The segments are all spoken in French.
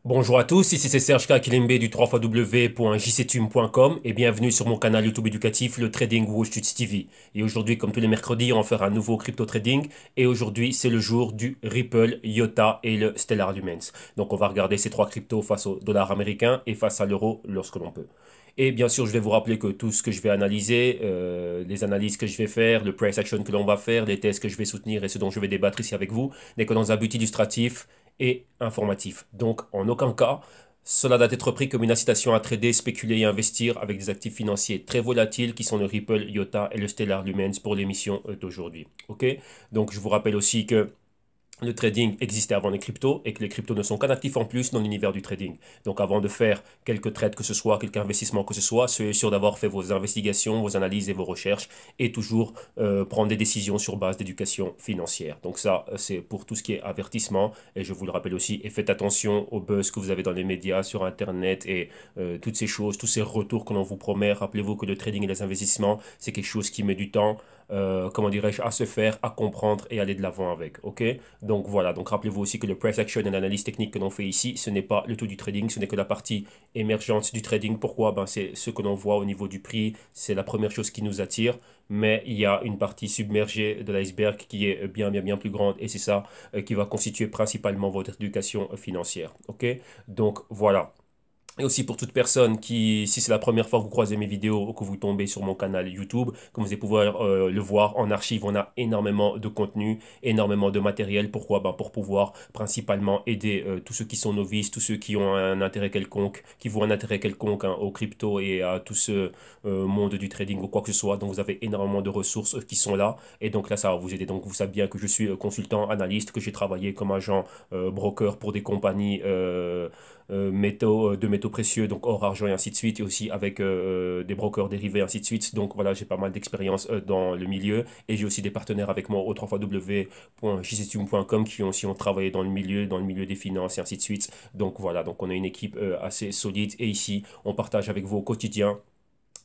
Bonjour à tous, ici c'est Serge Kilimbe du 3xw.jctum.com et bienvenue sur mon canal YouTube éducatif le Trading Wall Street TV. Et aujourd'hui, comme tous les mercredis, on va faire un nouveau crypto trading et aujourd'hui c'est le jour du Ripple, IOTA et le Stellar Lumens. Donc on va regarder ces trois cryptos face au dollar américain et face à l'euro lorsque l'on peut. Et bien sûr, je vais vous rappeler que tout ce que je vais analyser, les analyses que je vais faire, le price action que l'on va faire, les tests que je vais soutenir et ce dont je vais débattre ici avec vous, n'est que dans un but illustratif et informatif. Donc, en aucun cas, cela doit être pris comme une incitation à trader, spéculer et investir avec des actifs financiers très volatiles qui sont le Ripple, IOTA et le Stellar Lumens pour l'émission d'aujourd'hui. Ok. Donc, je vous rappelle aussi que le trading existait avant les cryptos et que les cryptos ne sont qu'un actif en plus dans l'univers du trading. Donc avant de faire quelques trades que ce soit, quelque investissement que ce soit, soyez sûr d'avoir fait vos investigations, vos analyses et vos recherches et toujours prendre des décisions sur base d'éducation financière. Donc ça, c'est pour tout ce qui est avertissement et je vous le rappelle aussi, et faites attention aux buzz que vous avez dans les médias, sur Internet et toutes ces choses, tous ces retours que l'on vous promet. Rappelez-vous que le trading et les investissements, c'est quelque chose qui met du temps, comment dirais-je, à se faire, à comprendre et aller de l'avant avec. Ok? Donc voilà, donc rappelez-vous aussi que le price action et l'analyse technique que l'on fait ici, ce n'est pas le tout du trading, ce n'est que la partie émergente du trading. Pourquoi? Ben, c'est ce que l'on voit au niveau du prix, c'est la première chose qui nous attire, mais il y a une partie submergée de l'iceberg qui est bien plus grande et c'est ça qui va constituer principalement votre éducation financière. Ok? Donc voilà. Et aussi pour toute personne qui, si c'est la première fois que vous croisez mes vidéos ou que vous tombez sur mon canal YouTube, comme vous allez pouvoir le voir en archive, on a énormément de contenu, énormément de matériel. Pourquoi? Ben pour pouvoir principalement aider tous ceux qui sont novices, tous ceux qui ont un intérêt quelconque, qui voient un intérêt quelconque hein, aux crypto et à tout ce monde du trading ou quoi que ce soit. Donc vous avez énormément de ressources qui sont là et donc là ça va vous aider. Donc vous savez bien que je suis consultant, analyste, que j'ai travaillé comme agent broker pour des compagnies de métaux précieux, donc or, argent et ainsi de suite, et aussi avec des brokers dérivés, ainsi de suite. Donc voilà, j'ai pas mal d'expérience dans le milieu, et j'ai aussi des partenaires avec moi au www.jctum.com qui ont aussi ont travaillé dans le milieu des finances et ainsi de suite. Donc voilà, donc on a une équipe assez solide, et ici, on partage avec vous au quotidien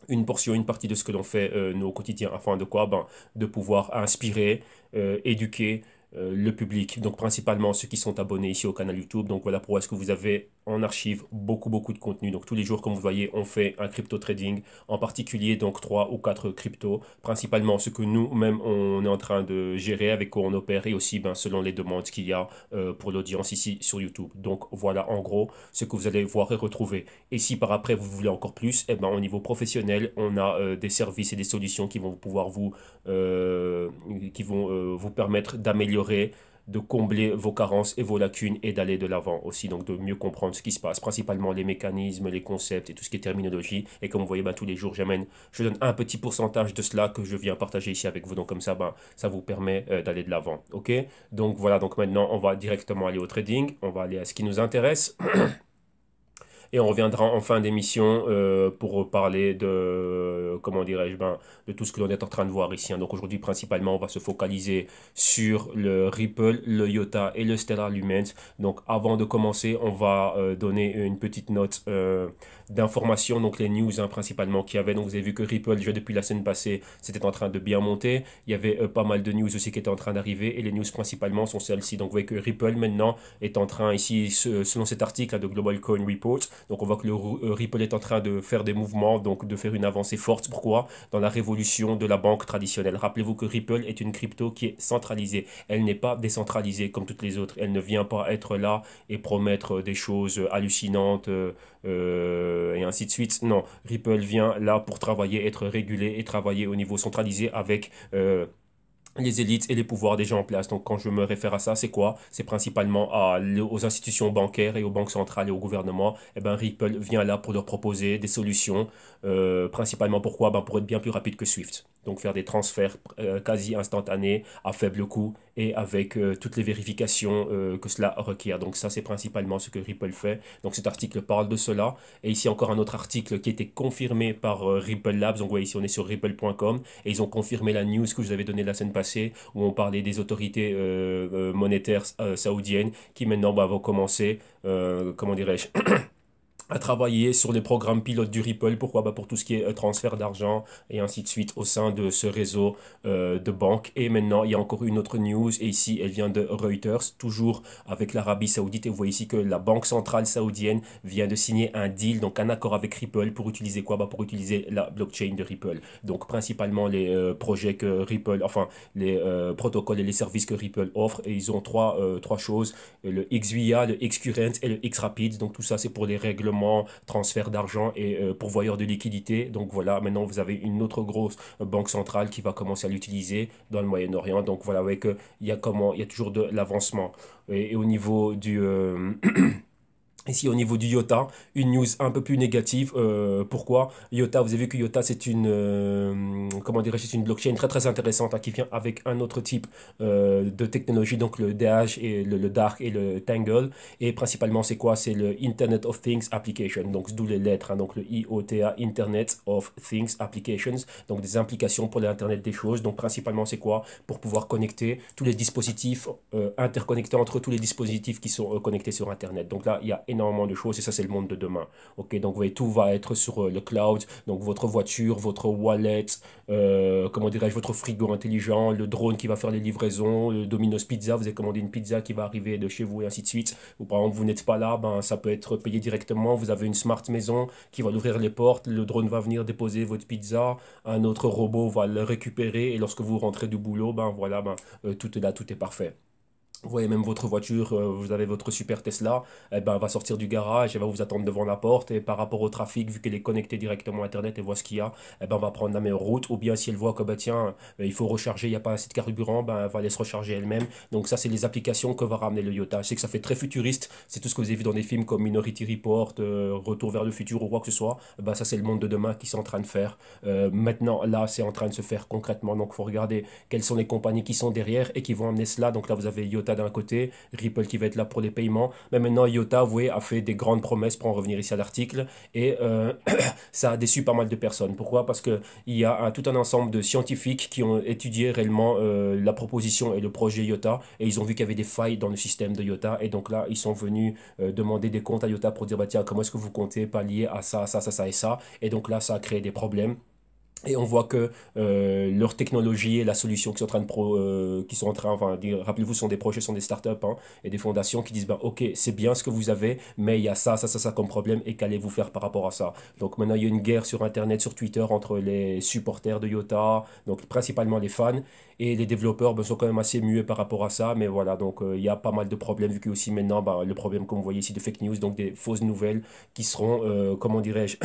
une portion, une partie de ce que l'on fait nous au quotidien afin de quoi? Ben, de pouvoir inspirer, éduquer le public, donc principalement ceux qui sont abonnés ici au canal YouTube. Donc voilà pourquoi est-ce que vous avez en archive beaucoup de contenu. Donc tous les jours, comme vous voyez, on fait un crypto trading, en particulier donc trois ou quatre cryptos, principalement ce que nous-mêmes on est en train de gérer, avec quoi on opère et aussi ben, selon les demandes qu'il y a pour l'audience ici sur YouTube. Donc voilà en gros ce que vous allez voir et retrouver. Et si par après vous voulez encore plus, eh ben, au niveau professionnel, on a des services et des solutions qui vont pouvoir euh, vous permettre d'améliorer, de combler vos carences et vos lacunes et d'aller de l'avant aussi, donc de mieux comprendre ce qui se passe, principalement les mécanismes, les concepts et tout ce qui est terminologie. Et comme vous voyez, ben, tous les jours, je donne un petit pourcentage de cela que je viens partager ici avec vous. Donc comme ça, ben, ça vous permet d'aller de l'avant. Ok? Donc voilà, donc maintenant, on va directement aller au trading. On va aller à ce qui nous intéresse. Et on reviendra en fin d'émission pour parler de, comment dirais-je, ben, de tout ce que l'on est en train de voir ici, hein. Donc aujourd'hui, principalement, on va se focaliser sur le Ripple, le IOTA et le Stellar Lumens. Donc avant de commencer, on va donner une petite note d'information, donc les news hein, principalement qu'il y avait. Donc vous avez vu que Ripple, déjà depuis la semaine passée, c'était en train de bien monter. Il y avait pas mal de news aussi qui étaient en train d'arriver et les news principalement sont celles-ci. Donc vous voyez que Ripple maintenant est en train, ici, selon cet article de Global Coin Report, donc on voit que le Ripple est en train de faire des mouvements, donc de faire une avancée forte. Pourquoi? Dans la révolution de la banque traditionnelle. Rappelez-vous que Ripple est une crypto qui est centralisée. Elle n'est pas décentralisée comme toutes les autres. Elle ne vient pas être là et promettre des choses hallucinantes et ainsi de suite. Non, Ripple vient là pour travailler, être régulé et travailler au niveau centralisé avec les élites et les pouvoirs déjà en place. Donc quand je me réfère à ça, c'est quoi? C'est principalement aux institutions bancaires et aux banques centrales et au gouvernement. Eh ben, Ripple vient là pour leur proposer des solutions. Principalement pourquoi? Ben, pour être bien plus rapide que Swift. Donc faire des transferts quasi instantanés à faible coût et avec toutes les vérifications que cela requiert. Donc ça, c'est principalement ce que Ripple fait. Donc cet article parle de cela. Et ici encore un autre article qui était confirmé par Ripple Labs. Donc ouais, ici on est sur ripple.com et ils ont confirmé la news que je vous avais donnée la semaine passée où on parlait des autorités monétaires saoudiennes qui maintenant bah, vont commencer, comment dirais-je, à travailler sur les programmes pilotes du Ripple. Pourquoi? Bah pour tout ce qui est transfert d'argent et ainsi de suite au sein de ce réseau de banques. Et maintenant, il y a encore une autre news, et ici, elle vient de Reuters, toujours avec l'Arabie Saoudite. Et vous voyez ici que la Banque centrale saoudienne vient de signer un deal, donc un accord avec Ripple pour utiliser quoi? Bah pour utiliser la blockchain de Ripple. Donc principalement les projets que Ripple, enfin les protocoles et les services que Ripple offre. Et ils ont trois choses: le XVIA, le XCurrent et le XRapid. Donc tout ça, c'est pour les règlements, transfert d'argent et pourvoyeur de liquidité. Donc voilà, maintenant vous avez une autre grosse banque centrale qui va commencer à l'utiliser dans le Moyen-Orient. Donc voilà, vous voyez qu'il y a il y a toujours de l'avancement. Et au niveau du ici, au niveau du IOTA, une news un peu plus négative. Pourquoi? IOTA, vous avez vu que IOTA, c'est une, comment dirais-je, c'est une blockchain très très intéressante, hein, qui vient avec un autre type de technologie, donc le Dash et le Dark et le Tangle. Et principalement, c'est quoi? C'est le Internet of Things Application, donc d'où les lettres, hein, donc le IOTA, Internet of Things Applications, donc des implications pour l'Internet des choses. Donc principalement, c'est quoi? Pour pouvoir connecter tous les dispositifs, interconnecter entre tous les dispositifs qui sont connectés sur Internet. Donc là, il y a énormément de choses et ça, c'est le monde de demain. Ok, donc vous voyez, tout va être sur le cloud. Donc votre voiture, votre wallet, comment dirais-je, votre frigo intelligent, le drone qui va faire les livraisons, le Domino's Pizza, vous avez commandé une pizza qui va arriver de chez vous et ainsi de suite. Ou par exemple, vous n'êtes pas là, ben, ça peut être payé directement. Vous avez une smart maison qui va ouvrir les portes, le drone va venir déposer votre pizza, un autre robot va le récupérer et lorsque vous rentrez du boulot, ben voilà, ben, tout est là, tout est parfait. Vous voyez même votre voiture, vous avez votre super Tesla, eh ben, elle va sortir du garage, elle va vous attendre devant la porte, et par rapport au trafic, vu qu'elle est connectée directement à Internet et voit ce qu'il y a, eh ben, on va prendre la meilleure route. Ou bien si elle voit que bah, tiens, il faut recharger, il n'y a pas assez de carburant, ben, elle va aller se recharger elle-même. Donc ça, c'est les applications que va ramener le IOTA. Je sais que ça fait très futuriste, c'est tout ce que vous avez vu dans des films comme Minority Report, Retour vers le futur ou quoi que ce soit. Ben, ça, c'est le monde de demain qui sont en train de faire. Maintenant, là, c'est en train de se faire concrètement. Donc il faut regarder quelles sont les compagnies qui sont derrière et qui vont amener cela. Donc là, vous avez IOTA d'un côté, Ripple qui va être là pour les paiements. Mais maintenant, IOTA, vous voyez, a fait des grandes promesses pour en revenir ici à l'article. Et ça a déçu pas mal de personnes. Pourquoi? Parce qu'il y a tout un ensemble de scientifiques qui ont étudié réellement la proposition et le projet IOTA. Et ils ont vu qu'il y avait des failles dans le système de IOTA. Et donc là, ils sont venus demander des comptes à IOTA pour dire, bah, tiens, comment est-ce que vous comptez pallier à ça, ça, ça, ça et ça. Et donc là, ça a créé des problèmes. Et on voit que leur technologie et la solution qui sont en train qui sont en train, enfin, rappelez-vous, ce sont des projets, ce sont des startups, hein, et des fondations qui disent, ben, ok, c'est bien ce que vous avez, mais il y a ça, ça, ça, ça comme problème, et qu'allez-vous faire par rapport à ça? Donc maintenant, il y a une guerre sur Internet, sur Twitter, entre les supporters de IOTA, donc principalement les fans, et les développeurs ben, sont quand même assez muets par rapport à ça, mais voilà, donc il y a pas mal de problèmes, vu que aussi maintenant, ben, le problème, comme vous voyez ici, de fake news, donc des fausses nouvelles qui seront, comment dirais-je,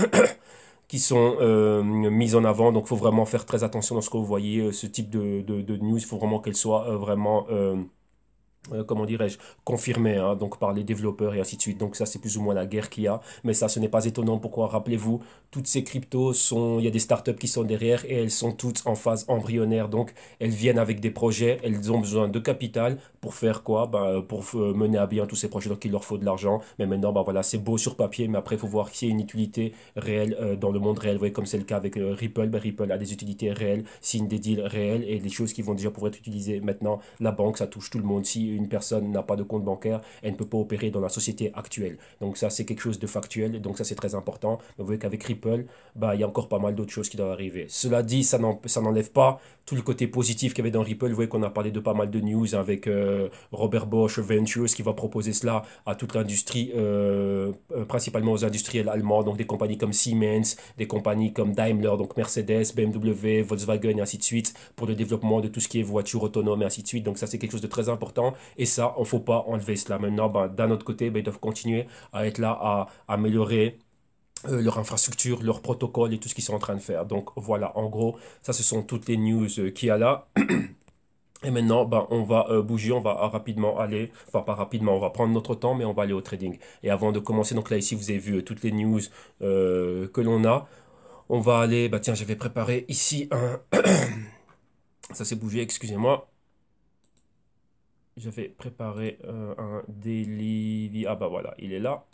qui sont mises en avant. Donc, il faut vraiment faire très attention dans ce que vous voyez. Ce type de news, il faut vraiment qu'elle soit vraiment comment dirais-je, confirmé, hein, donc par les développeurs et ainsi de suite. Donc ça, c'est plus ou moins la guerre qu'il y a. Mais ça, ce n'est pas étonnant. Pourquoi? Rappelez-vous, toutes ces cryptos sont, il y a des startups qui sont derrière et elles sont toutes en phase embryonnaire. Donc elles viennent avec des projets, elles ont besoin de capital pour faire quoi? Ben, pour mener à bien tous ces projets. Donc il leur faut de l'argent. Mais maintenant, ben, voilà, c'est beau sur papier, mais après, il faut voir s'il y a une utilité réelle dans le monde réel. Vous voyez, comme c'est le cas avec Ripple, ben, Ripple a des utilités réelles, signe des deals réels et des choses qui vont déjà pouvoir être utilisées maintenant. La banque, ça touche tout le monde. Si une personne n'a pas de compte bancaire, elle ne peut pas opérer dans la société actuelle. Donc ça, c'est quelque chose de factuel, donc ça, c'est très important. Mais vous voyez qu'avec Ripple, bah, il y a encore pas mal d'autres choses qui doivent arriver. Cela dit, ça n'enlève pas tout le côté positif qu'il y avait dans Ripple. Vous voyez qu'on a parlé de pas mal de news avec Robert Bosch Ventures qui va proposer cela à toute l'industrie, principalement aux industriels allemands, donc des compagnies comme Siemens, des compagnies comme Daimler, donc Mercedes, BMW, Volkswagen et ainsi de suite, pour le développement de tout ce qui est voiture autonome et ainsi de suite. Donc ça, c'est quelque chose de très important. Et ça, on ne faut pas enlever cela. Maintenant, ben, d'un autre côté, ben, ils doivent continuer à être là, à améliorer leur infrastructure, leur protocole et tout ce qu'ils sont en train de faire. Donc voilà, en gros, ça, ce sont toutes les news qu'il y a là. Et maintenant, ben, on va bouger, on va rapidement aller, enfin pas rapidement, on va prendre notre temps, mais on va aller au trading. Et avant de commencer, donc là ici, vous avez vu toutes les news que l'on a. On va aller, bah tiens, j'avais préparé ici un... Ça s'est bougé, excusez-moi. J'avais préparé un daily... Ah bah voilà, il est là.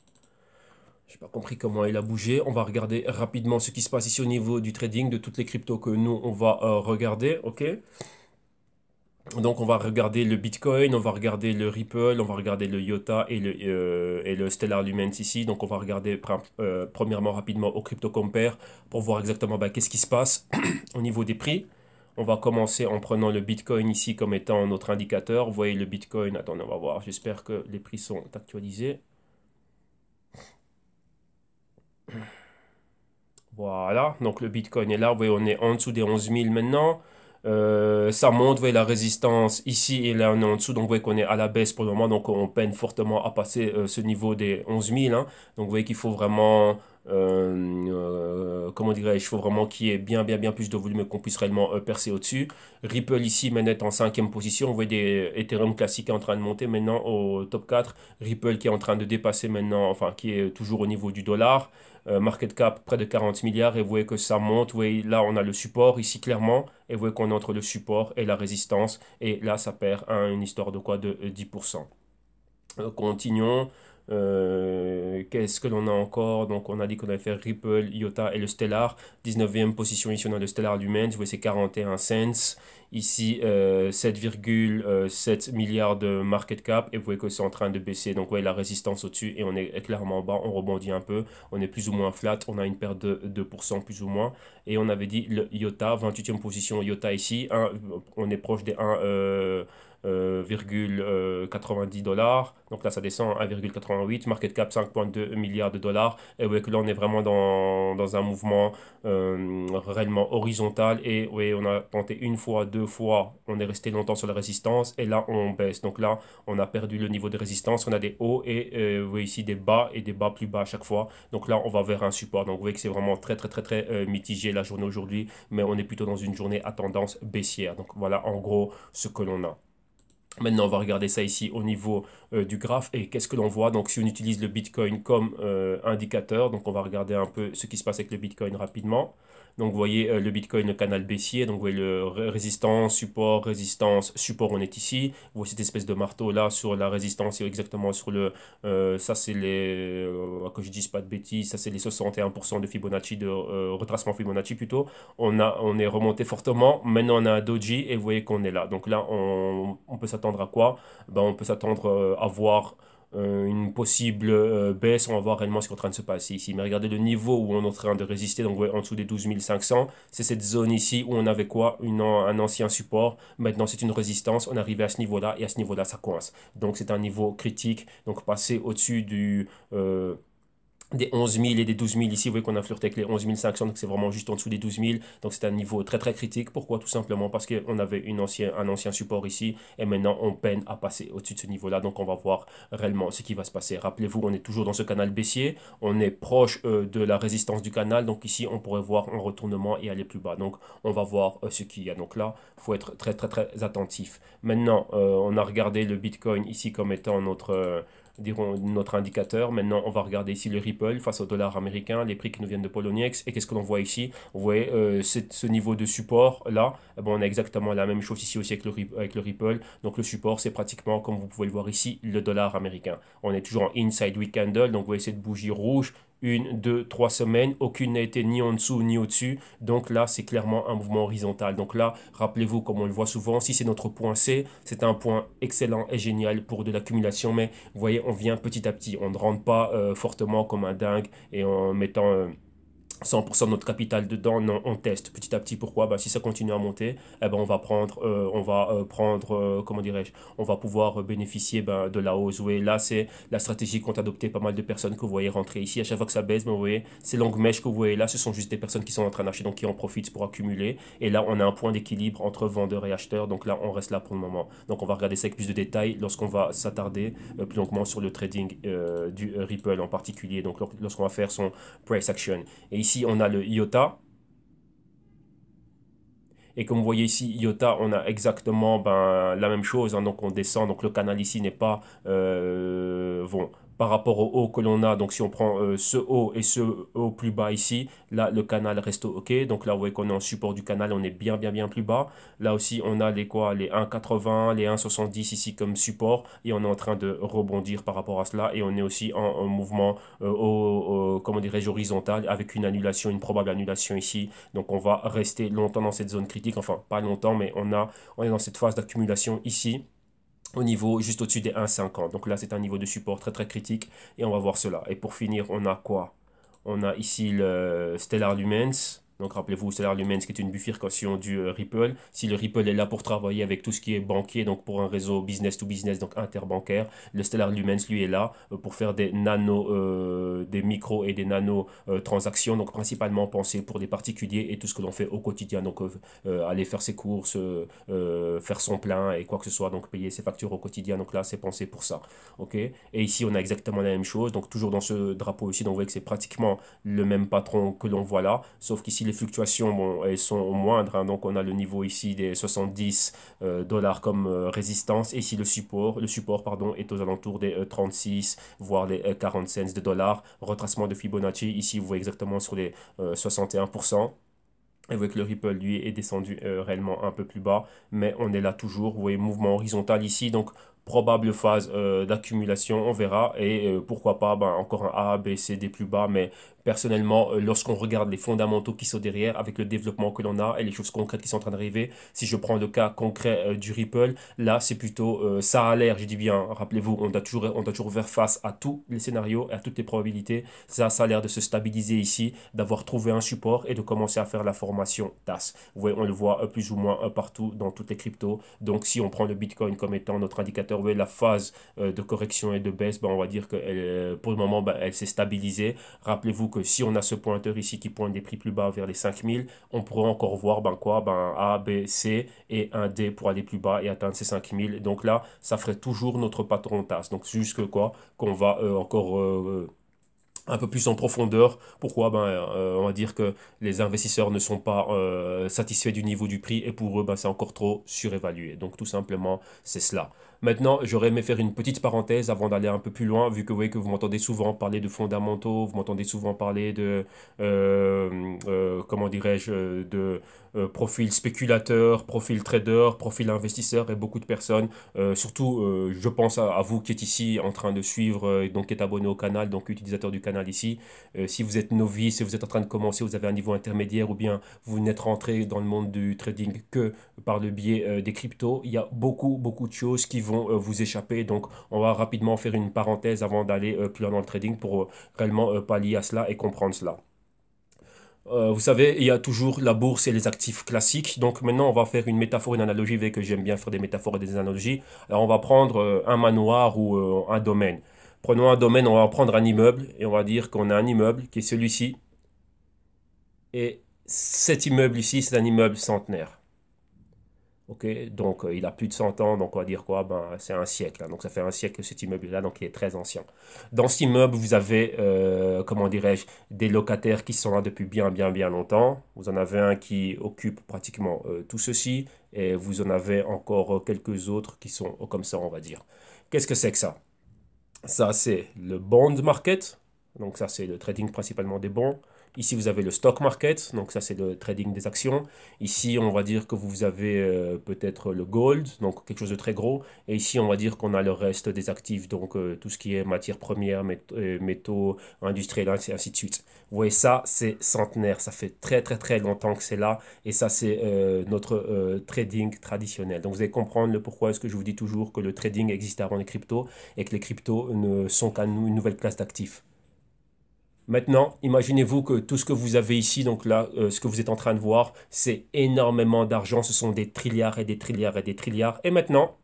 J'ai pas compris comment il a bougé. On va regarder rapidement ce qui se passe ici au niveau du trading de toutes les cryptos que nous, on va regarder, ok? Donc, on va regarder le Bitcoin, on va regarder le Ripple, on va regarder le IOTA et le Stellar Lumens ici. Donc, on va regarder premièrement rapidement au Crypto Compare pour voir exactement bah, qu'est-ce qui se passe au niveau des prix. On va commencer en prenant le Bitcoin ici comme étant notre indicateur. Vous voyez le Bitcoin, attendez, on va voir. J'espère que les prix sont actualisés. Voilà, donc le Bitcoin est là. Vous voyez, on est en dessous des 11 000 maintenant. Ça monte, vous voyez la résistance ici et là on est en dessous, donc vous voyez qu'on est à la baisse pour le moment, donc on peine fortement à passer ce niveau des 11 000, hein. Donc vous voyez qu'il faut vraiment, comment dirais-je, il faut vraiment qu'il y ait bien plus de volume et qu'on puisse réellement percer au-dessus. Ripple ici maintenant est en cinquième position, vous voyez des Ethereum classiques en train de monter maintenant au top 4. Ripple qui est en train de dépasser maintenant, enfin qui est toujours au niveau du dollar. Market cap près de 40 milliards et vous voyez que ça monte. Vous voyez, là, on a le support ici clairement et vous voyez qu'on est entre le support et la résistance et là, ça perd une histoire de quoi? De 10%. Continuons. Qu'est-ce que l'on a encore? Donc, on a dit qu'on avait fait Ripple, IOTA et le Stellar. 19e position ici, on a le Stellar Lumens. Vous voyez, c'est 41 cents. Ici, 7,7 milliards de market cap. Et vous voyez que c'est en train de baisser. Donc, vous voyez la résistance au-dessus. Et on est clairement en bas. On rebondit un peu. On est plus ou moins flat. On a une perte de 2% plus ou moins. Et on avait dit le IOTA, 28e position IOTA ici. On est proche des 1. 90 dollars. Donc là, ça descend à 1,88. Market cap 5,2 milliards de dollars. Et vous voyez que là, on est vraiment dans un mouvement réellement horizontal. Et oui, on a tenté une fois, deux fois. On est resté longtemps sur la résistance. Et là, on baisse. Donc là, on a perdu le niveau de résistance. On a des hauts et vous voyez ici des bas et des bas plus bas à chaque fois. Donc là, on va vers un support. Donc vous voyez que c'est vraiment très mitigé la journée aujourd'hui. Mais on est plutôt dans une journée à tendance baissière. Donc voilà en gros ce que l'on a. Maintenant, on va regarder ça ici au niveau du graphe et qu'est-ce que l'on voit. Donc, si on utilise le Bitcoin comme indicateur, donc on va regarder un peu ce qui se passe avec le Bitcoin rapidement. Donc, vous voyez le Bitcoin, le canal baissier. Donc, vous voyez le résistance, support, on est ici. Vous voyez cette espèce de marteau là sur la résistance et exactement sur le. Ça, c'est les. Que je dise pas de bêtises, ça, c'est les 61% de Fibonacci, de retracement Fibonacci plutôt. On est remonté fortement. Maintenant, on a un doji et vous voyez qu'on est là. Donc là, on peut s'attendre à quoi? Ben, on peut s'attendre à voir une possible baisse. On va voir réellement ce qui est en train de se passer ici. Mais regardez le niveau où on est en train de résister. Donc, ouais, en dessous des 12 500. C'est cette zone ici où on avait quoi? Un ancien support. Maintenant, c'est une résistance. On est arrivé à ce niveau-là et à ce niveau-là, ça coince. Donc, c'est un niveau critique. Donc, passer au-dessus des 11 000 et des 12 000 ici, vous voyez qu'on a flirté avec les 11 500, donc c'est vraiment juste en dessous des 12 000. Donc c'est un niveau très critique. Pourquoi? Tout simplement parce qu'on avait un ancien support ici et maintenant on peine à passer au-dessus de ce niveau-là. Donc on va voir réellement ce qui va se passer. Rappelez-vous, on est toujours dans ce canal baissier. On est proche de la résistance du canal. Donc ici, on pourrait voir un retournement et aller plus bas. Donc on va voir ce qu'il y a. Donc là, il faut être très attentif. Maintenant, on a regardé le Bitcoin ici comme étant dirons notre indicateur. Maintenant, on va regarder ici le Ripple face au dollar américain, les prix qui nous viennent de Poloniex. Et qu'est-ce que l'on voit ici? Vous voyez ce niveau de support là. Eh ben, on a exactement la même chose ici aussi avec le Ripple. Donc le support, c'est pratiquement, comme vous pouvez le voir ici, le dollar américain. On est toujours en inside week candle. Donc vous voyez cette bougie rouge. Une, deux, 3 semaines, aucune n'a été ni en dessous ni au-dessus. Donc là, c'est clairement un mouvement horizontal. Donc là, rappelez-vous, comme on le voit souvent, si c'est notre point C, c'est un point excellent et génial pour de l'accumulation. Mais vous voyez, on vient petit à petit. On ne rentre pas fortement comme un dingue et en mettant 100% de notre capital dedans. Non, on teste petit à petit. Pourquoi? Bah, si ça continue à monter, eh ben, comment dirais-je, on va pouvoir bénéficier ben, de la hausse. Oui, là, c'est la stratégie qu'ont adopté pas mal de personnes que vous voyez rentrer ici. À chaque fois que ça baisse, ben, vous voyez, ces longues mèches que vous voyez là, ce sont juste des personnes qui sont en train d'acheter, donc qui en profitent pour accumuler. Et là, on a un point d'équilibre entre vendeurs et acheteurs. Donc là, on reste là pour le moment. Donc on va regarder ça avec plus de détails lorsqu'on va s'attarder plus longuement sur le trading du Ripple en particulier. Donc lorsqu'on va faire son price action. Et ici, on a le IOTA. Et comme vous voyez ici, IOTA, on a exactement ben, la même chose, hein. Donc on descend. Donc le canal ici n'est pas bon, par rapport au haut que l'on a. Donc si on prend ce haut et ce haut plus bas ici, là le canal reste OK. Donc là vous voyez qu'on est en support du canal, on est bien plus bas. Là aussi on a les quoi, les 1,80, les 1,70 ici comme support et on est en train de rebondir par rapport à cela et on est aussi en mouvement comment dirais-je, horizontal avec une annulation, une probable annulation ici. Donc on va rester longtemps dans cette zone critique, enfin pas longtemps, mais on est dans cette phase d'accumulation ici au niveau juste au-dessus des 1,50. Donc là, c'est un niveau de support très critique et on va voir cela. Et pour finir, on a quoi? On a ici le Stellar Lumens. Donc rappelez-vous, Stellar Lumens qui est une bifurcation du Ripple. Si le Ripple est là pour travailler avec tout ce qui est banquier, donc pour un réseau business to business, donc interbancaire, le Stellar Lumens lui est là pour faire des nano, des micro et des nano transactions. Donc principalement pensé pour des particuliers et tout ce que l'on fait au quotidien. Donc aller faire ses courses, faire son plein et quoi que ce soit. Donc payer ses factures au quotidien. Donc là, c'est pensé pour ça. Ok. Et ici, on a exactement la même chose. Donc toujours dans ce drapeau ici, donc vous voyez que c'est pratiquement le même patron que l'on voit là, sauf qu'ici les fluctuations, bon, elles sont moindres, hein. Donc on a le niveau ici des 70 dollars comme résistance, et ici le support pardon, est aux alentours des 36, voire les 40 cents de dollars. Retracement de Fibonacci, ici vous voyez exactement sur les 61%. Et vous voyez que le Ripple, lui, est descendu réellement un peu plus bas, mais on est là toujours. Vous voyez, mouvement horizontal ici, donc probable phase d'accumulation, on verra. Et pourquoi pas, ben, encore un A, B, C, D plus bas, mais personnellement, lorsqu'on regarde les fondamentaux qui sont derrière, avec le développement que l'on a et les choses concrètes qui sont en train d'arriver, si je prends le cas concret du Ripple, là, c'est plutôt, ça a l'air, je dis bien, rappelez-vous, on doit toujours faire face à tous les scénarios et à toutes les probabilités. Ça a l'air de se stabiliser ici, d'avoir trouvé un support et de commencer à faire la formation TAS. Vous voyez, on le voit plus ou moins partout dans toutes les cryptos. Donc, si on prend le Bitcoin comme étant notre indicateur, vous voyez, la phase de correction et de baisse, ben, on va dire que pour le moment, ben, elle s'est stabilisée. Rappelez-vous que si on a ce pointeur ici qui pointe des prix plus bas vers les 5000, on pourrait encore voir ben, quoi, ben, A, B, C et un D pour aller plus bas et atteindre ces 5000. Donc là, ça ferait toujours notre patron TAS. Donc, jusque quoi, qu'on va encore un peu plus en profondeur. Pourquoi? Ben, on va dire que les investisseurs ne sont pas satisfaits du niveau du prix et pour eux, ben, c'est encore trop surévalué. Donc tout simplement, c'est cela. Maintenant, j'aurais aimé faire une petite parenthèse avant d'aller un peu plus loin, vu que vous voyez que vous m'entendez souvent parler de fondamentaux, vous m'entendez souvent parler de, comment dirais-je, de profil spéculateur, profil trader, profil investisseur et beaucoup de personnes, surtout je pense à vous qui êtes ici en train de suivre, donc qui êtes abonné au canal, donc utilisateur du canal ici. Si vous êtes novice, si vous êtes en train de commencer, vous avez un niveau intermédiaire ou bien vous n'êtes rentré dans le monde du trading que par le biais des cryptos, il y a beaucoup de choses qui vont vous échapper. Donc on va rapidement faire une parenthèse avant d'aller plus loin dans le trading pour réellement pallier à cela et comprendre cela. Vous savez, il y a toujours la bourse et les actifs classiques. Donc maintenant, on va faire une métaphore, une analogie, vu que j'aime bien faire des métaphores et des analogies. Alors on va prendre un manoir ou un domaine. Prenons un domaine, on va prendre un immeuble et on va dire qu'on a un immeuble qui est celui-ci. Et cet immeuble ici, c'est un immeuble centenaire. Ok, donc il a plus de 100 ans, donc on va dire quoi? Ben, c'est un siècle, hein. Donc ça fait un siècle que cet immeuble-là, donc il est très ancien. Dans cet immeuble, vous avez, comment dirais-je, des locataires qui sont là depuis bien longtemps. Vous en avez un qui occupe pratiquement tout ceci, et vous en avez encore quelques autres qui sont comme ça, on va dire. Qu'est-ce que c'est que ça? Ça, c'est le bond market. Donc ça, c'est le trading principalement des bons. Ici, vous avez le stock market. Donc ça, c'est le trading des actions. Ici, on va dire que vous avez peut-être le gold, donc quelque chose de très gros. Et ici, on va dire qu'on a le reste des actifs, donc tout ce qui est matières premières, métaux, industriels, ainsi de suite. Vous voyez, ça, c'est centenaire. Ça fait très longtemps que c'est là. Et ça, c'est notre trading traditionnel. Donc vous allez comprendre le pourquoi est-ce que je vous dis toujours que le trading existait avant les cryptos et que les cryptos ne sont qu'une nouvelle classe d'actifs. Maintenant, imaginez-vous que tout ce que vous avez ici, donc là, ce que vous êtes en train de voir, c'est énormément d'argent. Ce sont des trilliards et des trilliards et des trilliards. Et maintenant,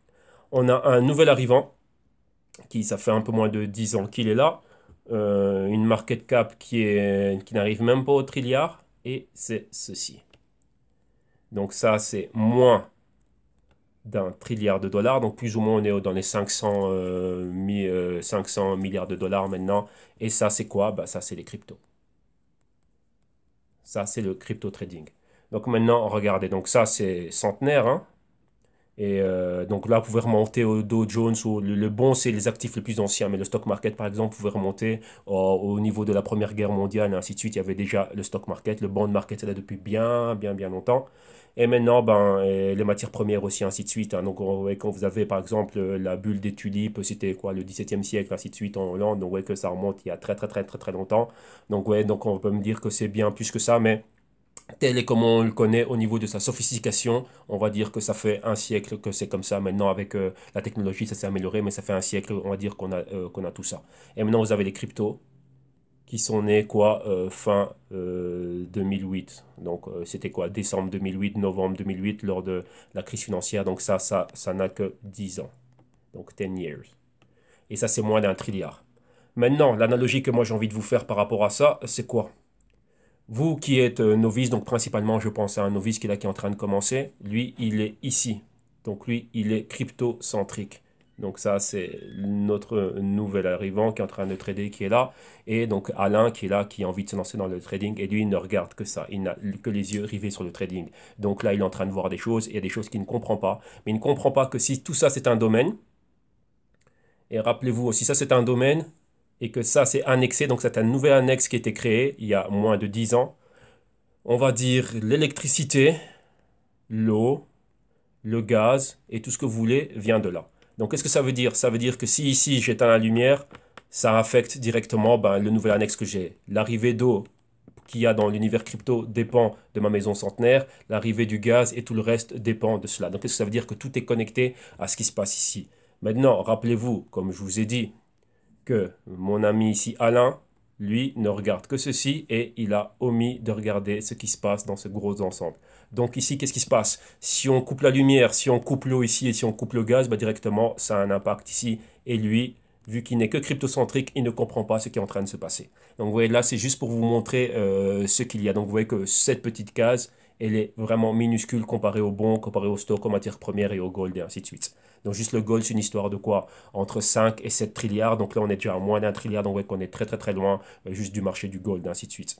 on a un nouvel arrivant qui, ça fait un peu moins de 10 ans qu'il est là. Une market cap qui n'arrive même pas au trilliard. Et c'est ceci. Donc ça, c'est moins d'un trilliard de dollars. Donc plus ou moins on est dans les 500 milliards de dollars maintenant. Et ça c'est quoi? Bah, ça c'est les cryptos. Ça c'est le crypto trading. Donc maintenant regardez, donc ça c'est centenaire, hein. Et donc là, vous pouvez remonter au Dow Jones, ou le bon, c'est les actifs les plus anciens, mais le stock market, par exemple, vous pouvez remonter au niveau de la Première Guerre mondiale, et ainsi de suite. Il y avait déjà le stock market, le bond market, c'est là depuis bien, bien, bien longtemps. Et maintenant, ben, les matières premières aussi, ainsi de suite, hein. Donc, quand vous avez, par exemple, la bulle des tulipes, c'était quoi, le XVIIe siècle, ainsi de suite, en Hollande. Donc, ouais, que ça remonte il y a très, très, très, très, très longtemps. Donc, ouais, donc on peut me dire que c'est bien plus que ça, mais tel et comme on le connaît au niveau de sa sophistication, on va dire que ça fait un siècle que c'est comme ça. Maintenant, avec la technologie, ça s'est amélioré, mais ça fait un siècle, on va dire qu'on a tout ça. Et maintenant, vous avez les cryptos qui sont nés quoi fin 2008. Donc, c'était quoi décembre 2008, novembre 2008, lors de la crise financière. Donc, ça n'a que 10 ans. Donc, 10 years. Et ça, c'est moins d'un trilliard. Maintenant, l'analogie que moi j'ai envie de vous faire par rapport à ça, c'est quoi? Vous qui êtes novice, donc principalement je pense à un novice qui est là, qui est en train de commencer, lui il est ici. Donc lui il est crypto-centrique. Donc ça c'est notre nouvel arrivant qui est en train de trader, qui est là. Et donc Alain qui est là, qui a envie de se lancer dans le trading. Et lui il ne regarde que ça, il n'a que les yeux rivés sur le trading. Donc là il est en train de voir des choses, et il y a des choses qu'il ne comprend pas. Mais il ne comprend pas que si tout ça c'est un domaine, et rappelez-vous aussi, ça c'est un domaine, et que ça c'est annexé, donc c'est un nouvel annexe qui a été créé il y a moins de 10 ans. On va dire l'électricité, l'eau, le gaz et tout ce que vous voulez vient de là. Donc qu'est-ce que ça veut dire? Ça veut dire que si ici j'éteins la lumière, ça affecte directement ben, le nouvel annexe que j'ai. L'arrivée d'eau qu'il y a dans l'univers crypto dépend de ma maison centenaire, l'arrivée du gaz et tout le reste dépend de cela. Donc qu'est-ce que ça veut dire? Que tout est connecté à ce qui se passe ici. Maintenant, rappelez-vous, comme je vous ai dit, que mon ami ici, Alain, lui, ne regarde que ceci, et il a omis de regarder ce qui se passe dans ce gros ensemble. Donc ici, qu'est-ce qui se passe? Si on coupe la lumière, si on coupe l'eau ici, et si on coupe le gaz, bah directement, ça a un impact ici. Et lui, vu qu'il n'est que cryptocentrique, il ne comprend pas ce qui est en train de se passer. Donc vous voyez, là, c'est juste pour vous montrer ce qu'il y a. Donc vous voyez que cette petite case, elle est vraiment minuscule comparée au bon, comparée au stock, aux matières premières et au gold, et ainsi de suite. Donc juste le gold, c'est une histoire de quoi? Entre 5 et 7 trilliards. Donc là, on est déjà à moins d'un trilliard. Donc ouais, qu'on est très très très loin juste du marché du gold, ainsi de suite.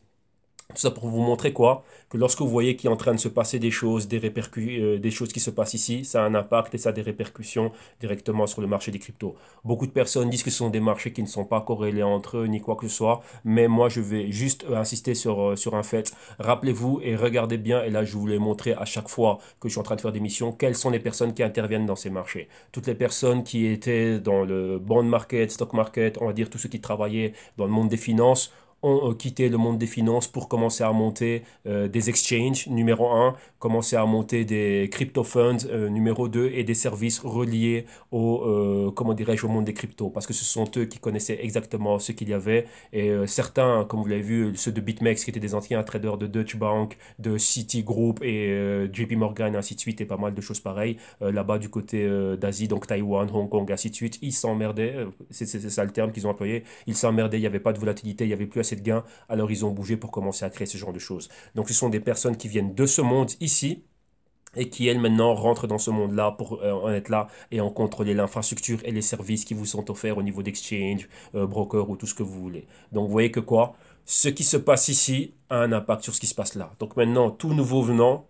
Tout ça pour vous montrer quoi? Que lorsque vous voyez qu'il est en train de se passer des choses, des choses qui se passent ici, ça a un impact et ça a des répercussions directement sur le marché des cryptos. Beaucoup de personnes disent que ce sont des marchés qui ne sont pas corrélés entre eux ni quoi que ce soit, mais moi je vais juste insister sur un fait. Rappelez-vous et regardez bien, et là je vous l'ai montré à chaque fois que je suis en train de faire des missions, quelles sont les personnes qui interviennent dans ces marchés. Toutes les personnes qui étaient dans le bond market, stock market, on va dire tous ceux qui travaillaient dans le monde des finances, ont quitté le monde des finances pour commencer à monter des exchanges, numéro un, commencer à monter des crypto funds, numéro 2, et des services reliés comment dirais-je, au monde des cryptos, parce que ce sont eux qui connaissaient exactement ce qu'il y avait. Et certains, comme vous l'avez vu, ceux de BitMEX, qui étaient des anciens traders de Deutsche Bank, de Citigroup et JP Morgan, ainsi de suite, et pas mal de choses pareilles, là-bas du côté d'Asie, donc Taïwan, Hong Kong, ainsi de suite, ils s'emmerdaient, c'est ça le terme qu'ils ont employé, ils s'emmerdaient, il n'y avait pas de volatilité, il n'y avait plus assez de gains, alors ils ont bougé pour commencer à créer ce genre de choses. Donc ce sont des personnes qui viennent de ce monde ici, et qui, elles, maintenant, rentrent dans ce monde-là pour en être là et en contrôler l'infrastructure et les services qui vous sont offerts au niveau d'exchange, broker ou tout ce que vous voulez. Donc, vous voyez que quoi? Ce qui se passe ici a un impact sur ce qui se passe là. Donc, maintenant, tout nouveau venant,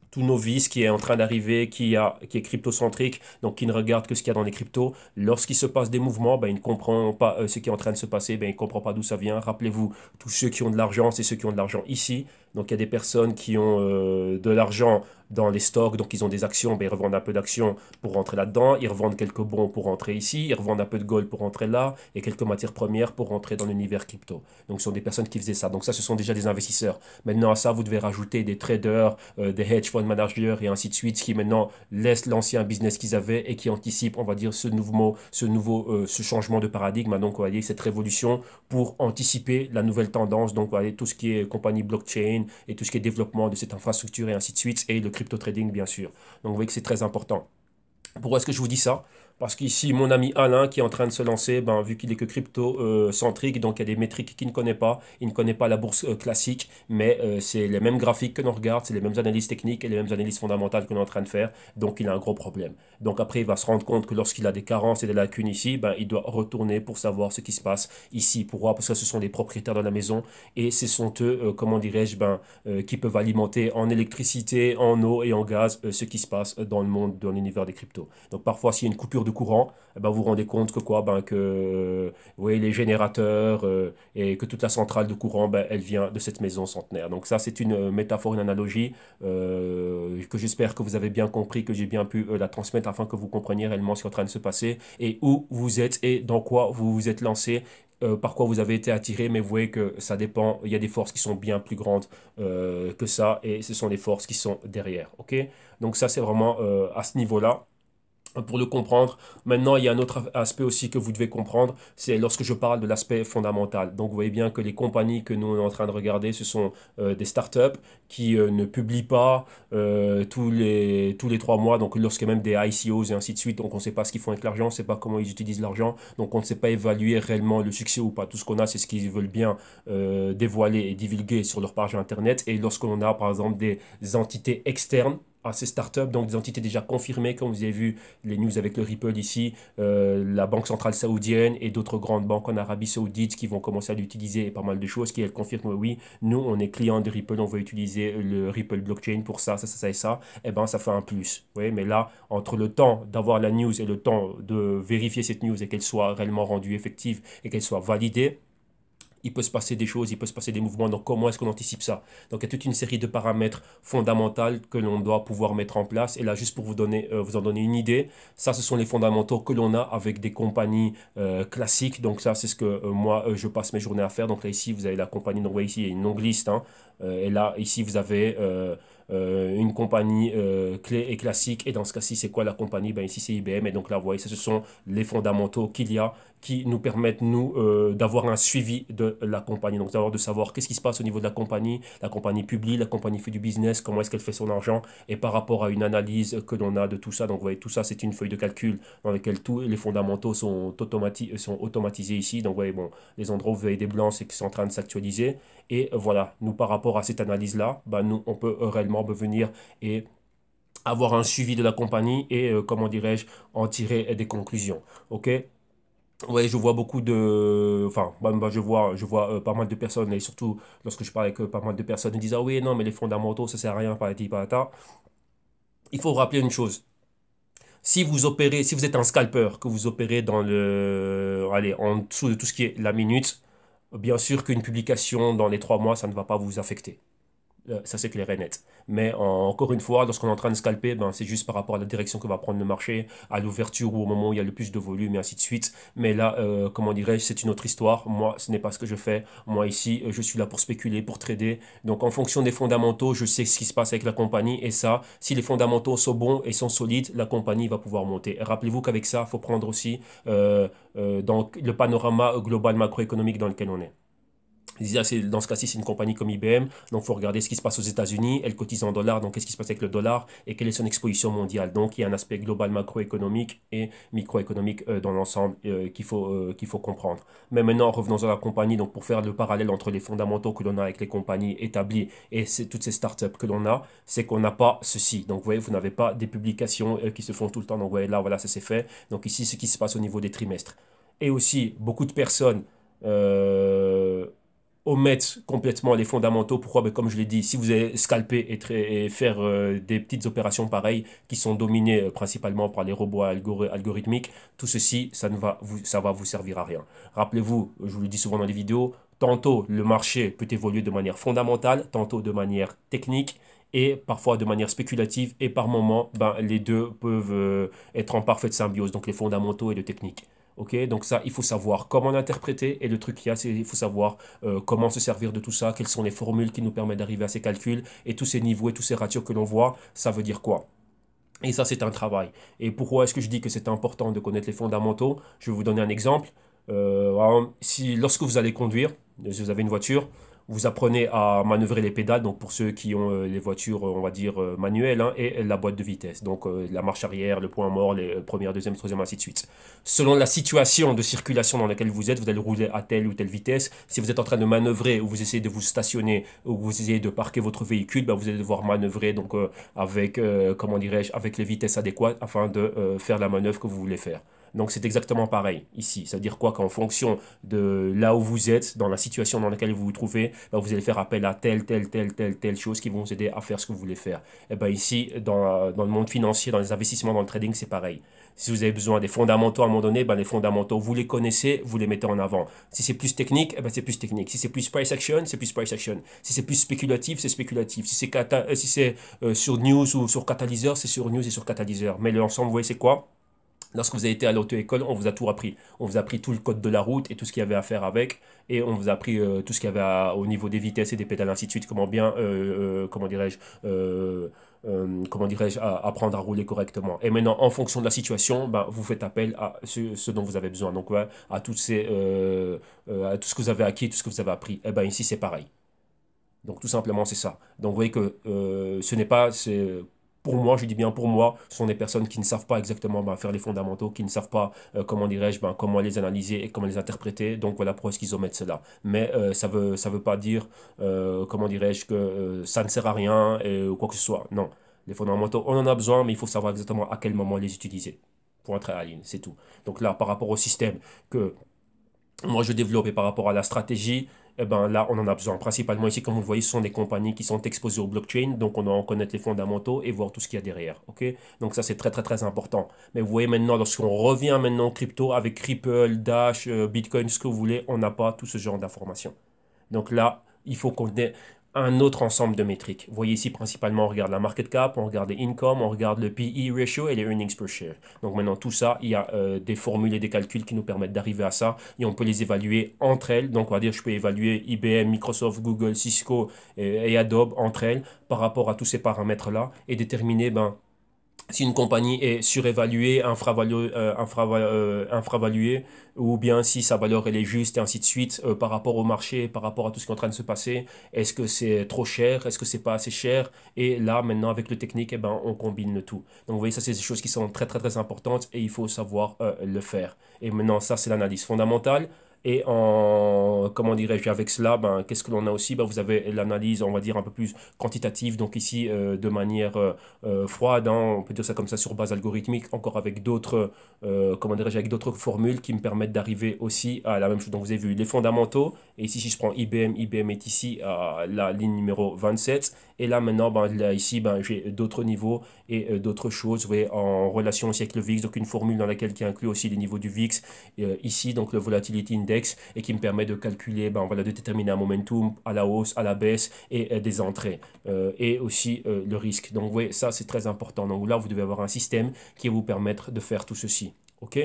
tout novice qui est en train d'arriver, qui est cryptocentrique, donc qui ne regarde que ce qu'il y a dans les cryptos, lorsqu'il se passe des mouvements, ben, il ne comprend pas ce qui est en train de se passer, ben, il ne comprend pas d'où ça vient. Rappelez-vous, tous ceux qui ont de l'argent, c'est ceux qui ont de l'argent ici. Donc il y a des personnes qui ont de l'argent dans les stocks, donc ils ont des actions, ben, ils revendent un peu d'actions pour rentrer là-dedans, ils revendent quelques bons pour rentrer ici, ils revendent un peu de gold pour rentrer là, et quelques matières premières pour rentrer dans l'univers crypto. Donc ce sont des personnes qui faisaient ça. Donc ça, ce sont déjà des investisseurs. Maintenant à ça, vous devez rajouter des traders, des hedge fund managers et ainsi de suite, qui maintenant laissent l'ancien business qu'ils avaient et qui anticipent, on va dire, ce changement de paradigme, donc on va dire cette révolution, pour anticiper la nouvelle tendance, donc on va dire tout ce qui est compagnie blockchain et tout ce qui est développement de cette infrastructure et ainsi de suite, et le crypto trading bien sûr. Donc vous voyez que c'est très important. Pourquoi est-ce que je vous dis ça? Parce qu'ici, mon ami Alain qui est en train de se lancer, ben, vu qu'il est que crypto-centrique, donc il y a des métriques qu'il ne connaît pas. Il ne connaît pas la bourse classique, mais c'est les mêmes graphiques que l'on regarde, c'est les mêmes analyses techniques et les mêmes analyses fondamentales que l'on est en train de faire. Donc il a un gros problème. Donc après, il va se rendre compte que lorsqu'il a des carences et des lacunes ici, ben, il doit retourner pour savoir ce qui se passe ici. Pourquoi? Parce que ce sont les propriétaires de la maison et ce sont eux, comment dirais-je, ben, qui peuvent alimenter en électricité, en eau et en gaz ce qui se passe dans le monde, dans l'univers des cryptos. Donc parfois, s'il y a une coupure de courant, eh ben, vous vous rendez compte que quoi, ben, que vous voyez, les générateurs et que toute la centrale de courant, ben, elle vient de cette maison centenaire. Donc ça, c'est une métaphore, une analogie que j'espère que vous avez bien compris, que j'ai bien pu la transmettre afin que vous compreniez réellement ce qui est en train de se passer et où vous êtes et dans quoi vous vous êtes lancé. Par quoi vous avez été attiré, mais vous voyez que ça dépend. Il y a des forces qui sont bien plus grandes que ça, et ce sont les forces qui sont derrière. Ok? Donc ça, c'est vraiment à ce niveau-là pour le comprendre. Maintenant, il y a un autre aspect aussi que vous devez comprendre, c'est lorsque je parle de l'aspect fondamental. Donc, vous voyez bien que les compagnies que nous on est en train de regarder, ce sont des startups qui ne publient pas tous les 3 mois. Donc, lorsqu'il y a même des ICOs et ainsi de suite, donc on ne sait pas ce qu'ils font avec l'argent, on ne sait pas comment ils utilisent l'argent, donc on ne sait pas évaluer réellement le succès ou pas. Tout ce qu'on a, c'est ce qu'ils veulent bien dévoiler et divulguer sur leur page Internet. Et lorsqu'on a, par exemple, des entités externes à ces startups, donc des entités déjà confirmées, comme vous avez vu les news avec le Ripple ici, la Banque centrale saoudienne et d'autres grandes banques en Arabie saoudite qui vont commencer à l'utiliser et pas mal de choses qui elles confirment oui, nous on est client de Ripple, on va utiliser le Ripple blockchain pour ça et ça, et ben ça fait un plus. Oui, mais là, entre le temps d'avoir la news et le temps de vérifier cette news et qu'elle soit réellement rendue effective et qu'elle soit validée, il peut se passer des choses, il peut se passer des mouvements. Donc, comment est-ce qu'on anticipe ça? Donc, il y a toute une série de paramètres fondamentaux que l'on doit pouvoir mettre en place. Et là, juste pour vous donner, vous en donner une idée, ça, ce sont les fondamentaux que l'on a avec des compagnies classiques. Donc, ça, c'est ce que moi, je passe mes journées à faire. Donc, là, ici, vous avez la compagnie. Donc, vous voyez ici, il y a une longue liste. Hein. Et là, ici, vous avez une compagnie clé et classique. Et dans ce cas-ci, c'est quoi la compagnie? Ben, ici, c'est IBM. Et donc, là, vous voyez, ça, ce sont les fondamentaux qu'il y a qui nous permettent, nous, d'avoir un suivi de la compagnie. Donc, d'abord de savoir qu'est-ce qui se passe au niveau de la compagnie publie, la compagnie fait du business, comment est-ce qu'elle fait son argent, et par rapport à une analyse que l'on a de tout ça. Donc, vous voyez, tout ça, c'est une feuille de calcul dans laquelle tous les fondamentaux sont automatisés ici. Donc, vous voyez, bon, les endroits où vous avez des blancs, c'est qu'ils sont en train de s'actualiser. Et voilà, nous, par rapport à cette analyse-là, bah, nous, on peut réellement venir et avoir un suivi de la compagnie et, comment dirais-je, en tirer des conclusions. OK? Ouais, je vois beaucoup de... Enfin, bah, je vois pas mal de personnes, et surtout lorsque je parle avec pas mal de personnes, ils disent, ah oui, non, mais les fondamentaux, ça sert à rien, patati patata. Il faut rappeler une chose. Si vous opérez, si vous êtes un scalper, que vous opérez dans le... Allez, en dessous de tout ce qui est la minute, bien sûr qu'une publication dans les 3 mois, ça ne va pas vous affecter. Ça, c'est clair et net. Mais encore une fois, lorsqu'on est en train de scalper, ben, c'est juste par rapport à la direction que va prendre le marché, à l'ouverture ou au moment où il y a le plus de volume et ainsi de suite. Mais là, comment dirais-je, c'est une autre histoire. Moi, ce n'est pas ce que je fais. Moi, ici, je suis là pour spéculer, pour trader. Donc, en fonction des fondamentaux, je sais ce qui se passe avec la compagnie. Et ça, si les fondamentaux sont bons et sont solides, la compagnie va pouvoir monter. Et rappelez-vous qu'avec ça, il faut prendre aussi donc, le panorama global macroéconomique dans lequel on est. Dans ce cas-ci, c'est une compagnie comme IBM. Donc, il faut regarder ce qui se passe aux États-Unis. Elle cotise en dollars. Donc, qu'est-ce qui se passe avec le dollar et quelle est son exposition mondiale? Donc, il y a un aspect global macroéconomique et microéconomique dans l'ensemble qu'il faut comprendre. Mais maintenant, revenons à la compagnie. Donc, pour faire le parallèle entre les fondamentaux que l'on a avec les compagnies établies et toutes ces startups que l'on a, c'est qu'on n'a pas ceci. Donc, vous voyez, vous n'avez pas des publications qui se font tout le temps. Donc, vous voyez, là, voilà, ça c'est fait. Donc, ici, ce qui se passe au niveau des trimestres. Et aussi, beaucoup de personnes euh, omettre complètement les fondamentaux. Pourquoi? Ben, comme je l'ai dit, si vous allez scalper et faire des petites opérations pareilles qui sont dominées principalement par les robots algorithmiques, tout ceci, ça va vous servir à rien. Rappelez-vous, je vous le dis souvent dans les vidéos, tantôt le marché peut évoluer de manière fondamentale, tantôt de manière technique et parfois de manière spéculative et par moments, ben, les deux peuvent être en parfaite symbiose, donc les fondamentaux et le technique. Ok, donc ça, il faut savoir comment l'interpréter et le truc qu'il y a, c'est il faut savoir comment se servir de tout ça, quelles sont les formules qui nous permettent d'arriver à ces calculs et tous ces niveaux et tous ces ratios que l'on voit, ça veut dire quoi? Et ça, c'est un travail. Et pourquoi est-ce que je dis que c'est important de connaître les fondamentaux? Je vais vous donner un exemple. Si lorsque vous allez conduire, si vous avez une voiture, Vous apprenez à manœuvrer les pédales, donc pour ceux qui ont les voitures, on va dire, manuelles, hein, et la boîte de vitesse. Donc la marche arrière, le point mort, les première, deuxième, troisième, ainsi de suite. Selon la situation de circulation dans laquelle vous êtes, vous allez rouler à telle ou telle vitesse. Si vous êtes en train de manœuvrer ou vous essayez de vous stationner ou vous essayez de parquer votre véhicule, ben, vous allez devoir manœuvrer donc, avec, comment dirais-je, avec les vitesses adéquates afin de faire la manœuvre que vous voulez faire. Donc c'est exactement pareil ici. C'est-à-dire quoi qu'en fonction de là où vous êtes, dans la situation dans laquelle vous vous trouvez, ben, vous allez faire appel à telle chose qui vont vous aider à faire ce que vous voulez faire. Et ben ici, dans le monde financier, dans les investissements, dans le trading, c'est pareil. Si vous avez besoin des fondamentaux à un moment donné, ben les fondamentaux, vous les connaissez, vous les mettez en avant. Si c'est plus technique, eh ben c'est plus technique. Si c'est plus price action, c'est plus price action. Si c'est plus spéculatif, c'est spéculatif. Si c'est sur news ou sur catalyseur, c'est sur news et sur catalyseur. Mais l'ensemble, vous voyez, c'est quoi? Lorsque vous avez été à l'auto-école, on vous a tout appris. On vous a appris tout le code de la route et tout ce qu'il y avait à faire avec. Et on vous a appris tout ce qu'il y avait au niveau des vitesses et des pédales, ainsi de suite. Comment bien, comment dirais-je, apprendre à rouler correctement. Et maintenant, en fonction de la situation, ben, vous faites appel à ce dont vous avez besoin. Donc, ouais, à tout ce que vous avez acquis, tout ce que vous avez appris. Et ben ici, c'est pareil. Donc tout simplement, c'est ça. Donc vous voyez que ce n'est pas, pour moi, je dis bien pour moi, ce sont des personnes qui ne savent pas exactement ben, faire les fondamentaux, qui ne savent pas, comment dirais-je, ben, comment les analyser et comment les interpréter. Donc voilà pourquoi est-ce qu'ils omettent cela. Mais ça veut pas dire, comment dirais-je, que ça ne sert à rien ou quoi que ce soit. Non. Les fondamentaux, on en a besoin, mais il faut savoir exactement à quel moment les utiliser. Pour entrer à la ligne, c'est tout. Donc là, par rapport au système que moi je développe et par rapport à la stratégie, eh ben là on en a besoin. Principalement ici, comme vous le voyez, ce sont des compagnies qui sont exposées au blockchain, donc on doit en connaître les fondamentaux et voir tout ce qu'il y a derrière. Ok? Donc ça c'est très très très important. Mais vous voyez maintenant, lorsqu'on revient maintenant en crypto avec Ripple, Dash, Bitcoin, ce que vous voulez, on n'a pas tout ce genre d'informations. Donc là, il faut qu'on ait un autre ensemble de métriques. Vous voyez ici, principalement, on regarde la market cap, on regarde les income, on regarde le PE ratio et les earnings per share. Donc maintenant, tout ça, il y a des formules et des calculs qui nous permettent d'arriver à ça et on peut les évaluer entre elles. Donc on va dire, je peux évaluer IBM, Microsoft, Google, Cisco et Adobe entre elles par rapport à tous ces paramètres-là et déterminer, ben, si une compagnie est surévaluée, infravaluée, ou bien si sa valeur elle est juste et ainsi de suite par rapport au marché, par rapport à tout ce qui est en train de se passer. Est-ce que c'est trop cher? Est-ce que c'est pas assez cher? Et là, maintenant, avec le technique, eh ben, on combine le tout. Donc, vous voyez, ça, c'est des choses qui sont très, très, très importantes et il faut savoir le faire. Et maintenant, ça, c'est l'analyse fondamentale. Et comment dirais-je, avec cela, ben, qu'est-ce que l'on a aussi? Ben, vous avez l'analyse, on va dire, un peu plus quantitative. Donc ici, de manière froide, hein, on peut dire ça comme ça, sur base algorithmique, encore avec d'autres, comment dirais-je, avec d'autres formules qui me permettent d'arriver aussi à la même chose. Donc vous avez vu les fondamentaux, et ici si je prends IBM, IBM est ici à la ligne numéro 27, et là maintenant, ben, là, ici, ben, j'ai d'autres niveaux et d'autres choses, vous voyez, en relation aussi avec le VIX, donc une formule dans laquelle qui inclut aussi les niveaux du VIX, ici, donc le Volatility Index, et qui me permet de calculer, ben, voilà, de déterminer un momentum à la hausse, à la baisse, et des entrées, et aussi le risque. Donc vous voyez, ça c'est très important. Donc là, vous devez avoir un système qui va vous permettre de faire tout ceci. OK?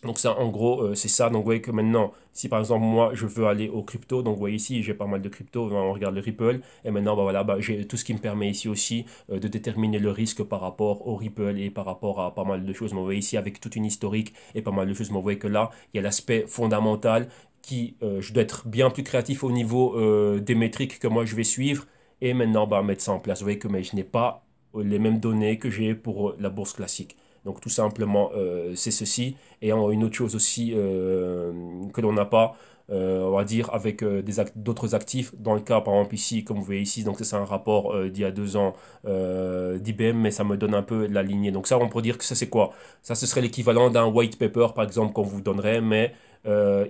Donc ça, en gros, c'est ça. Donc vous voyez que maintenant, si par exemple moi je veux aller au crypto, donc vous voyez ici j'ai pas mal de crypto, on regarde le Ripple, et maintenant bah, voilà, bah, j'ai tout ce qui me permet ici aussi de déterminer le risque par rapport au Ripple et par rapport à pas mal de choses. Mais vous voyez ici avec toute une historique et pas mal de choses, mais vous voyez que là, il y a l'aspect fondamental qui, je dois être bien plus créatif au niveau des métriques que moi je vais suivre, et maintenant bah, mettre ça en place. Vous voyez que mais je n'ai pas les mêmes données que j'ai pour la bourse classique. Donc tout simplement, c'est ceci. Et une autre chose aussi que l'on n'a pas, on va dire, avec d'autres actifs. Dans le cas, par exemple, ici, comme vous voyez ici, donc c'est un rapport d'il y a 2 ans d'IBM, mais ça me donne un peu la lignée. Donc ça, on pourrait dire que ça, c'est quoi? Ça, ce serait l'équivalent d'un white paper, par exemple, qu'on vous donnerait, mais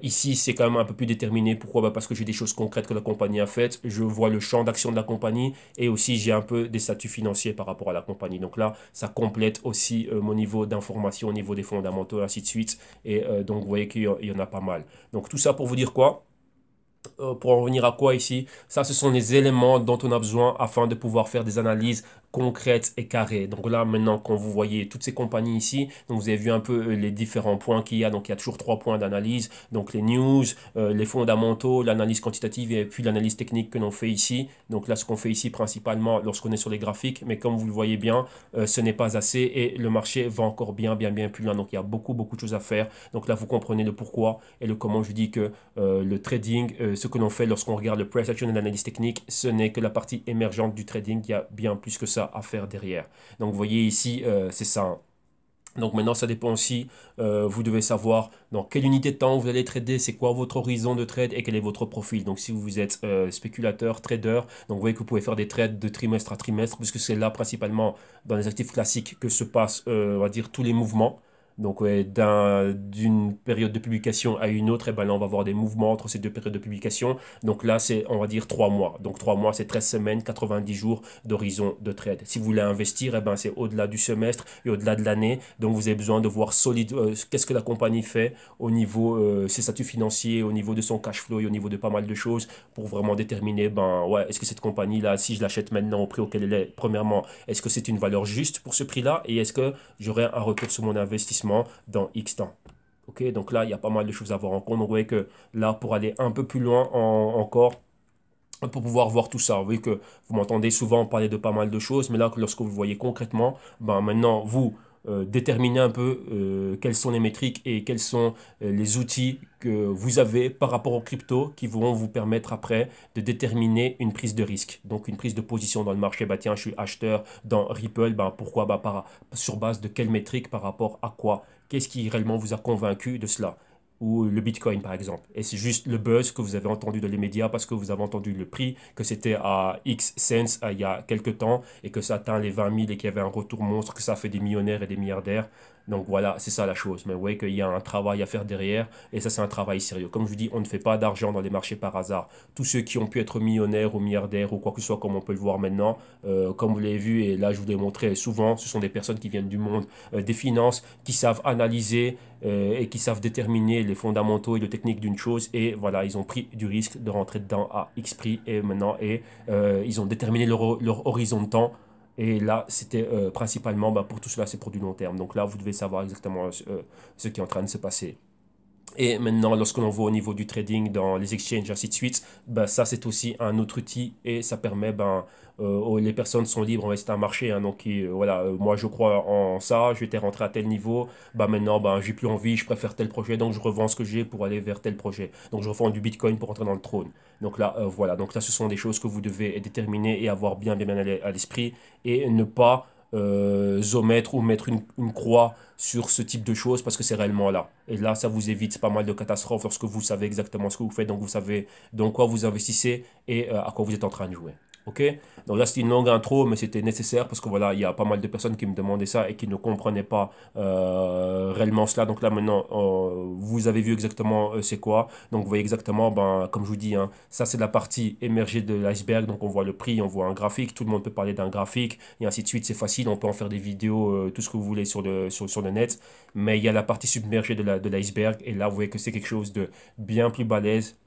ici, c'est quand même un peu plus déterminé. Pourquoi? Bah, parce que j'ai des choses concrètes que la compagnie a faites. Je vois le champ d'action de la compagnie et aussi j'ai un peu des statuts financiers par rapport à la compagnie. Donc là, ça complète aussi mon niveau d'information au niveau des fondamentaux, ainsi de suite. Et donc, vous voyez qu'il y en a pas mal. Donc, tout ça pour vous dire quoi? Pour en revenir à quoi ici? Ça, ce sont les éléments dont on a besoin afin de pouvoir faire des analyses concrète et carrée. Donc là, maintenant, quand vous voyez toutes ces compagnies ici, donc vous avez vu un peu les différents points qu'il y a. Donc il y a toujours 3 points d'analyse. Donc les news, les fondamentaux, l'analyse quantitative et puis l'analyse technique que l'on fait ici. Donc là, ce qu'on fait ici principalement lorsqu'on est sur les graphiques. Mais comme vous le voyez bien, ce n'est pas assez et le marché va encore bien plus loin. Donc il y a beaucoup de choses à faire. Donc là, vous comprenez le pourquoi et le comment je dis que le trading, ce que l'on fait lorsqu'on regarde le price action et l'analyse technique, ce n'est que la partie émergente du trading. Il y a bien plus que ça à faire derrière. Donc vous voyez ici, c'est ça, hein. Donc maintenant, ça dépend aussi, vous devez savoir dans quelle unité de temps vous allez trader, c'est quoi votre horizon de trade et quel est votre profil. Donc si vous êtes spéculateur, trader, donc vous voyez que vous pouvez faire des trades de trimestre à trimestre, puisque c'est là principalement dans les actifs classiques que se passent, on va dire, tous les mouvements. Donc ouais, d'une période de publication à une autre, et ben là on va avoir des mouvements entre ces deux périodes de publication. Donc là c'est on va dire 3 mois. Donc 3 mois c'est 13 semaines, 90 jours d'horizon de trade. Si vous voulez investir, et ben c'est au-delà du semestre et au-delà de l'année. Donc vous avez besoin de voir solide qu'est-ce que la compagnie fait au niveau ses statuts financiers, au niveau de son cash flow et au niveau de pas mal de choses pour vraiment déterminer ben ouais, est-ce que cette compagnie là, si je l'achète maintenant au prix auquel elle est, premièrement, est-ce que c'est une valeur juste pour ce prix-là et est-ce que j'aurai un retour sur mon investissement dans X temps. Ok, donc là, il y a pas mal de choses à voir en compte. Donc, vous voyez que là, pour aller un peu plus loin encore, pour pouvoir voir tout ça, vous voyez que vous m'entendez souvent parler de pas mal de choses, mais là, lorsque vous voyez concrètement, ben maintenant, vous déterminez un peu quelles sont les métriques et quels sont les outils que vous avez par rapport aux cryptos qui vont vous permettre après de déterminer une prise de risque. Donc une prise de position dans le marché, bah tiens, je suis acheteur dans Ripple, bah pourquoi bah sur base de quelle métrique par rapport à quoi? Qu'est-ce qui réellement vous a convaincu de cela? Ou le Bitcoin par exemple. Et c'est juste le buzz que vous avez entendu dans les médias parce que vous avez entendu le prix, que c'était à X cents il y a quelques temps et que ça atteint les 20 000 et qu'il y avait un retour monstre, que ça fait des millionnaires et des milliardaires. Donc voilà, c'est ça la chose. Mais vous voyez qu'il y a un travail à faire derrière et ça c'est un travail sérieux. Comme je vous dis, on ne fait pas d'argent dans les marchés par hasard. Tous ceux qui ont pu être millionnaires ou milliardaires ou quoi que ce soit comme on peut le voir maintenant, comme vous l'avez vu et là je vous l'ai montré souvent, ce sont des personnes qui viennent du monde des finances, qui savent analyser et qui savent déterminer les fondamentaux et les techniques d'une chose. Et voilà, ils ont pris du risque de rentrer dedans à X prix et maintenant, ils ont déterminé leur horizon de temps. Et là, c'était principalement bah, pour tout cela, c'est pour du long terme. Donc là, vous devez savoir exactement ce qui est en train de se passer. Et maintenant, lorsque l'on voit au niveau du trading dans les exchanges, ainsi de suite, ben, ça c'est aussi un autre outil et ça permet, ben, les personnes sont libres, c'est un marché, hein, donc voilà, moi je crois en ça, j'étais rentré à tel niveau, ben, maintenant ben, j'ai plus envie, je préfère tel projet, donc je revends ce que j'ai pour aller vers tel projet. Donc je revends du Bitcoin pour entrer dans le trône. Donc là, voilà, donc là ce sont des choses que vous devez déterminer et avoir bien à l'esprit et ne pas omettre ou mettre une croix sur ce type de choses parce que c'est réellement là. Et là, ça vous évite pas mal de catastrophes lorsque vous savez exactement ce que vous faites, donc vous savez dans quoi vous investissez et à quoi vous êtes en train de jouer. Ok? Donc là, c'était une longue intro, mais c'était nécessaire parce que voilà, il y a pas mal de personnes qui me demandaient ça et qui ne comprenaient pas réellement cela. Donc là, maintenant, vous avez vu exactement c'est quoi. Donc vous voyez exactement, ben, comme je vous dis, hein, ça c'est la partie émergée de l'iceberg. Donc on voit le prix, on voit un graphique, tout le monde peut parler d'un graphique et ainsi de suite. C'est facile, on peut en faire des vidéos, tout ce que vous voulez sur le net. Mais il y a la partie submergée de l'iceberg et là, vous voyez que c'est quelque chose de bien plus balèze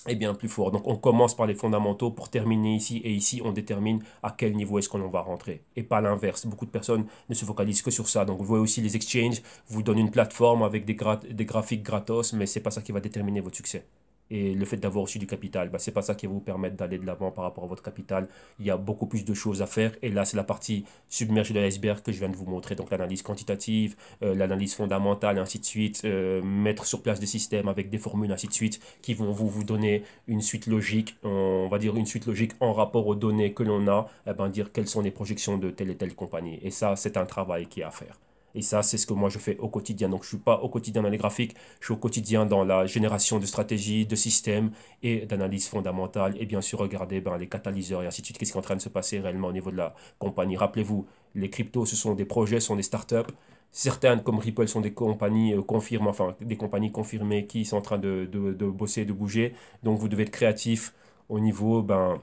et bien plus fort. Donc on commence par les fondamentaux pour terminer ici et ici on détermine à quel niveau est-ce qu'on va rentrer et pas l'inverse. Beaucoup de personnes ne se focalisent que sur ça. Donc vous voyez aussi les exchanges vous donnent une plateforme avec des graphiques gratos mais c'est pas ça qui va déterminer votre succès. Et le fait d'avoir aussi du capital, bah, c'est pas ça qui va vous permettre d'aller de l'avant par rapport à votre capital. Il y a beaucoup plus de choses à faire. Et là, c'est la partie submergée de l'iceberg que je viens de vous montrer. Donc l'analyse quantitative, l'analyse fondamentale, et ainsi de suite. Mettre sur place des systèmes avec des formules, ainsi de suite, qui vont vous donner une suite logique. On va dire une suite logique en rapport aux données que l'on a. Eh ben, dire quelles sont les projections de telle et telle compagnie. Et ça, c'est un travail qui est à faire. Et ça, c'est ce que moi je fais au quotidien. Donc, je ne suis pas au quotidien dans les graphiques, je suis au quotidien dans la génération de stratégies, de systèmes et d'analyse fondamentale. Et bien sûr, regardez ben, les catalyseurs et ainsi de suite. Qu'est-ce qui est en train de se passer réellement au niveau de la compagnie. Rappelez-vous, les cryptos, ce sont des projets, ce sont des startups. Certaines, comme Ripple, sont des compagnies confirmées, enfin, des compagnies confirmées qui sont en train de bosser, de bouger. Donc, vous devez être créatif au niveau ben,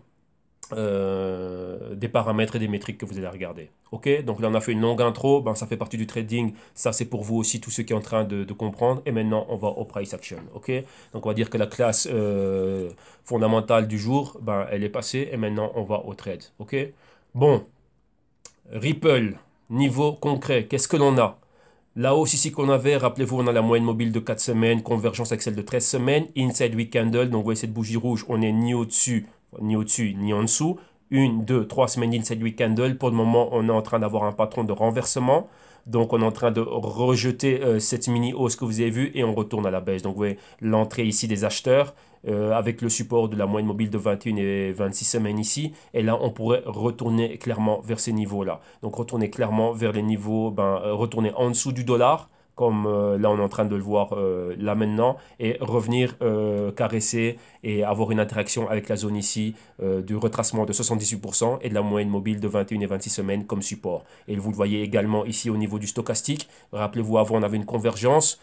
des paramètres et des métriques que vous allez regarder. Ok, donc là on a fait une longue intro, ben, ça fait partie du trading, ça c'est pour vous aussi, tous ceux qui sont en train de comprendre. Et maintenant on va au price action. Ok, donc on va dire que la classe fondamentale du jour, ben, elle est passée et maintenant on va au trade. Ok, bon. Ripple, niveau concret, qu'est-ce que l'on a? La hausse ici qu'on avait, rappelez-vous, on a la moyenne mobile de 4 semaines, convergence avec celle de 13 semaines, inside week candle, donc vous voyez cette bougie rouge, on n'est ni au-dessus, ni en dessous. Une, deux, 3 semaines inside week candle. Pour le moment, on est en train d'avoir un patron de renversement. Donc, on est en train de rejeter cette mini hausse que vous avez vue et on retourne à la baisse. Donc, vous voyez l'entrée ici des acheteurs avec le support de la moyenne mobile de 21 et 26 semaines ici. Et là, on pourrait retourner clairement vers ces niveaux-là. Donc, retourner clairement vers les niveaux, retourner en dessous du dollar comme là on est en train de le voir là maintenant, et revenir caresser et avoir une interaction avec la zone ici du retracement de 78% et de la moyenne mobile de 21 et 26 semaines comme support. Et vous le voyez également ici au niveau du stochastique. Rappelez-vous, avant on avait une convergence.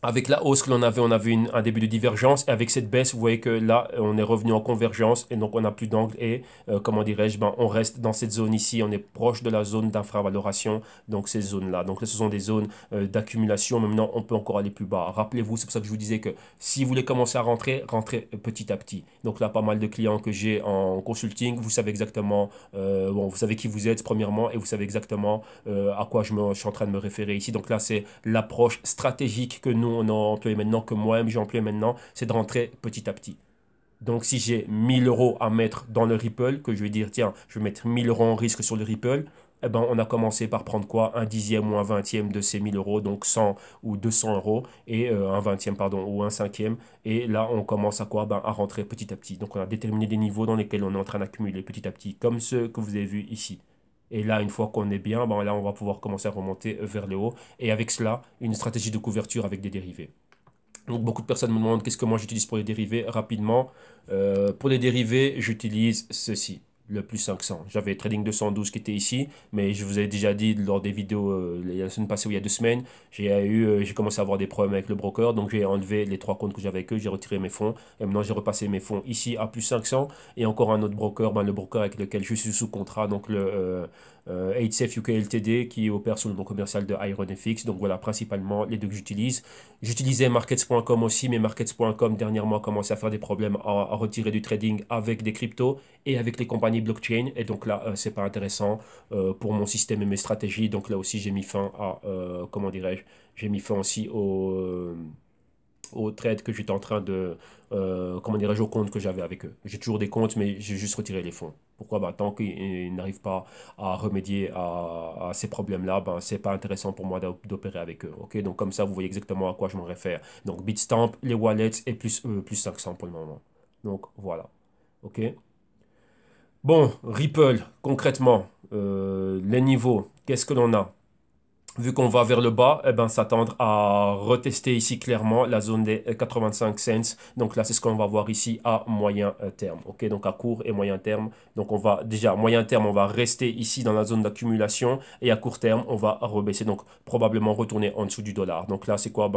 Avec la hausse que l'on avait, on avait un début de divergence. Et avec cette baisse, vous voyez que là, on est revenu en convergence et donc on n'a plus d'angle. Et comment dirais-je, on reste dans cette zone ici. On est proche de la zone d'infravaloration. Donc ces zones-là. Donc là, ce sont des zones d'accumulation. Maintenant, on peut encore aller plus bas. Rappelez-vous, c'est pour ça que je vous disais que si vous voulez commencer à rentrer, rentrez petit à petit. Donc là, pas mal de clients que j'ai en consulting, vous savez exactement, vous savez qui vous êtes premièrement et vous savez exactement à quoi je suis en train de me référer ici. Donc là, c'est l'approche stratégique que nous, on a employé maintenant, que moi-même j'ai employé maintenant, c'est de rentrer petit à petit. Donc si j'ai 1000 euros à mettre dans le Ripple, que je vais dire, tiens, je vais mettre 1000 euros en risque sur le Ripple, eh ben, on a commencé par prendre quoi? Un dixième ou un vingtième de ces 1000 euros, donc 100 ou 200 euros, et un vingtième, pardon, ou un cinquième. Et là, on commence à quoi? À rentrer petit à petit. Donc on a déterminé des niveaux dans lesquels on est en train d'accumuler petit à petit, comme ceux que vous avez vus ici. Et là, une fois qu'on est bien, là, on va pouvoir commencer à remonter vers le haut. Et avec cela, une stratégie de couverture avec des dérivés. Donc, beaucoup de personnes me demandent qu'est-ce que moi j'utilise pour les dérivés. Rapidement, pour les dérivés, j'utilise ceci, le plus 500. J'avais Trading 212 qui était ici, mais je vous ai déjà dit lors des vidéos la semaine passée ou il y a 2 semaines, j'ai commencé à avoir des problèmes avec le broker, donc j'ai enlevé les 3 comptes que j'avais avec eux, j'ai retiré mes fonds, et maintenant j'ai repassé mes fonds ici à plus 500, et encore un autre broker, le broker avec lequel je suis sous contrat, donc le 8safe UK Ltd qui opère sous le nom commercial de IronFX. Donc voilà, principalement les deux que j'utilise. J'utilisais markets.com aussi, mais markets.com dernièrement a commencé à faire des problèmes à retirer du trading avec des cryptos et avec les compagnies blockchain. Et donc là, c'est pas intéressant pour mon système et mes stratégies. Donc là aussi, j'ai mis fin à, comment dirais-je, j'ai mis fin aussi au trade que j'étais en train de, comment dirais-je, au compte que j'avais avec eux. J'ai toujours des comptes, mais j'ai juste retiré les fonds. Pourquoi? Tant qu'ils n'arrivent pas à remédier à ces problèmes-là, c'est pas intéressant pour moi d'opérer avec eux. Ok, donc comme ça, vous voyez exactement à quoi je me réfère. Donc Bitstamp, les wallets et plus 500 pour le moment. Donc voilà. Ok. Bon, Ripple, concrètement, les niveaux, qu'est-ce que l'on a? Vu qu'on va vers le bas, s'attendre à retester ici clairement la zone des 85 cents. Donc là, c'est ce qu'on va voir ici à moyen terme. Ok, donc à court et moyen terme. Donc on va déjà, à moyen terme, on va rester ici dans la zone d'accumulation et à court terme, on va rebaisser. Donc probablement retourner en dessous du dollar. Donc là, c'est quoi?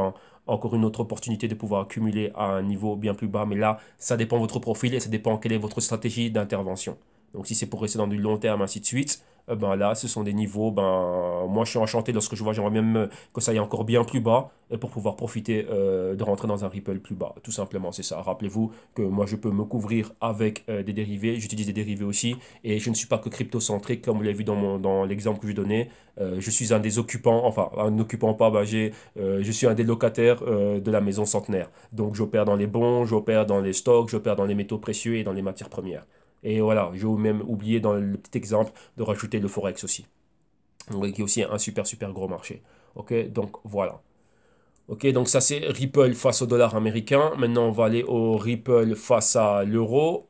Encore une autre opportunité de pouvoir accumuler à un niveau bien plus bas. Mais là, ça dépend de votre profil et ça dépend quelle est votre stratégie d'intervention. Donc si c'est pour rester dans du long terme, ainsi de suite, là, ce sont des niveaux, moi je suis enchanté lorsque je vois, j'aimerais même que ça aille encore bien plus bas et pour pouvoir profiter de rentrer dans un Ripple plus bas. Tout simplement, c'est ça. Rappelez-vous que moi je peux me couvrir avec des dérivés, j'utilise des dérivés aussi et je ne suis pas que crypto-centrique comme vous l'avez vu dans l'exemple que je donnais. Je suis un des occupants, enfin un occupant pas, je suis un des locataires de la maison centenaire. Donc j'opère dans les bons, j'opère dans les stocks, j'opère dans les métaux précieux et dans les matières premières. Et voilà, j'ai même oublié dans le petit exemple de rajouter le Forex aussi. Donc, qui est aussi un super super gros marché. Ok, donc voilà. Ok, donc ça c'est Ripple face au dollar américain. Maintenant on va aller au Ripple face à l'euro.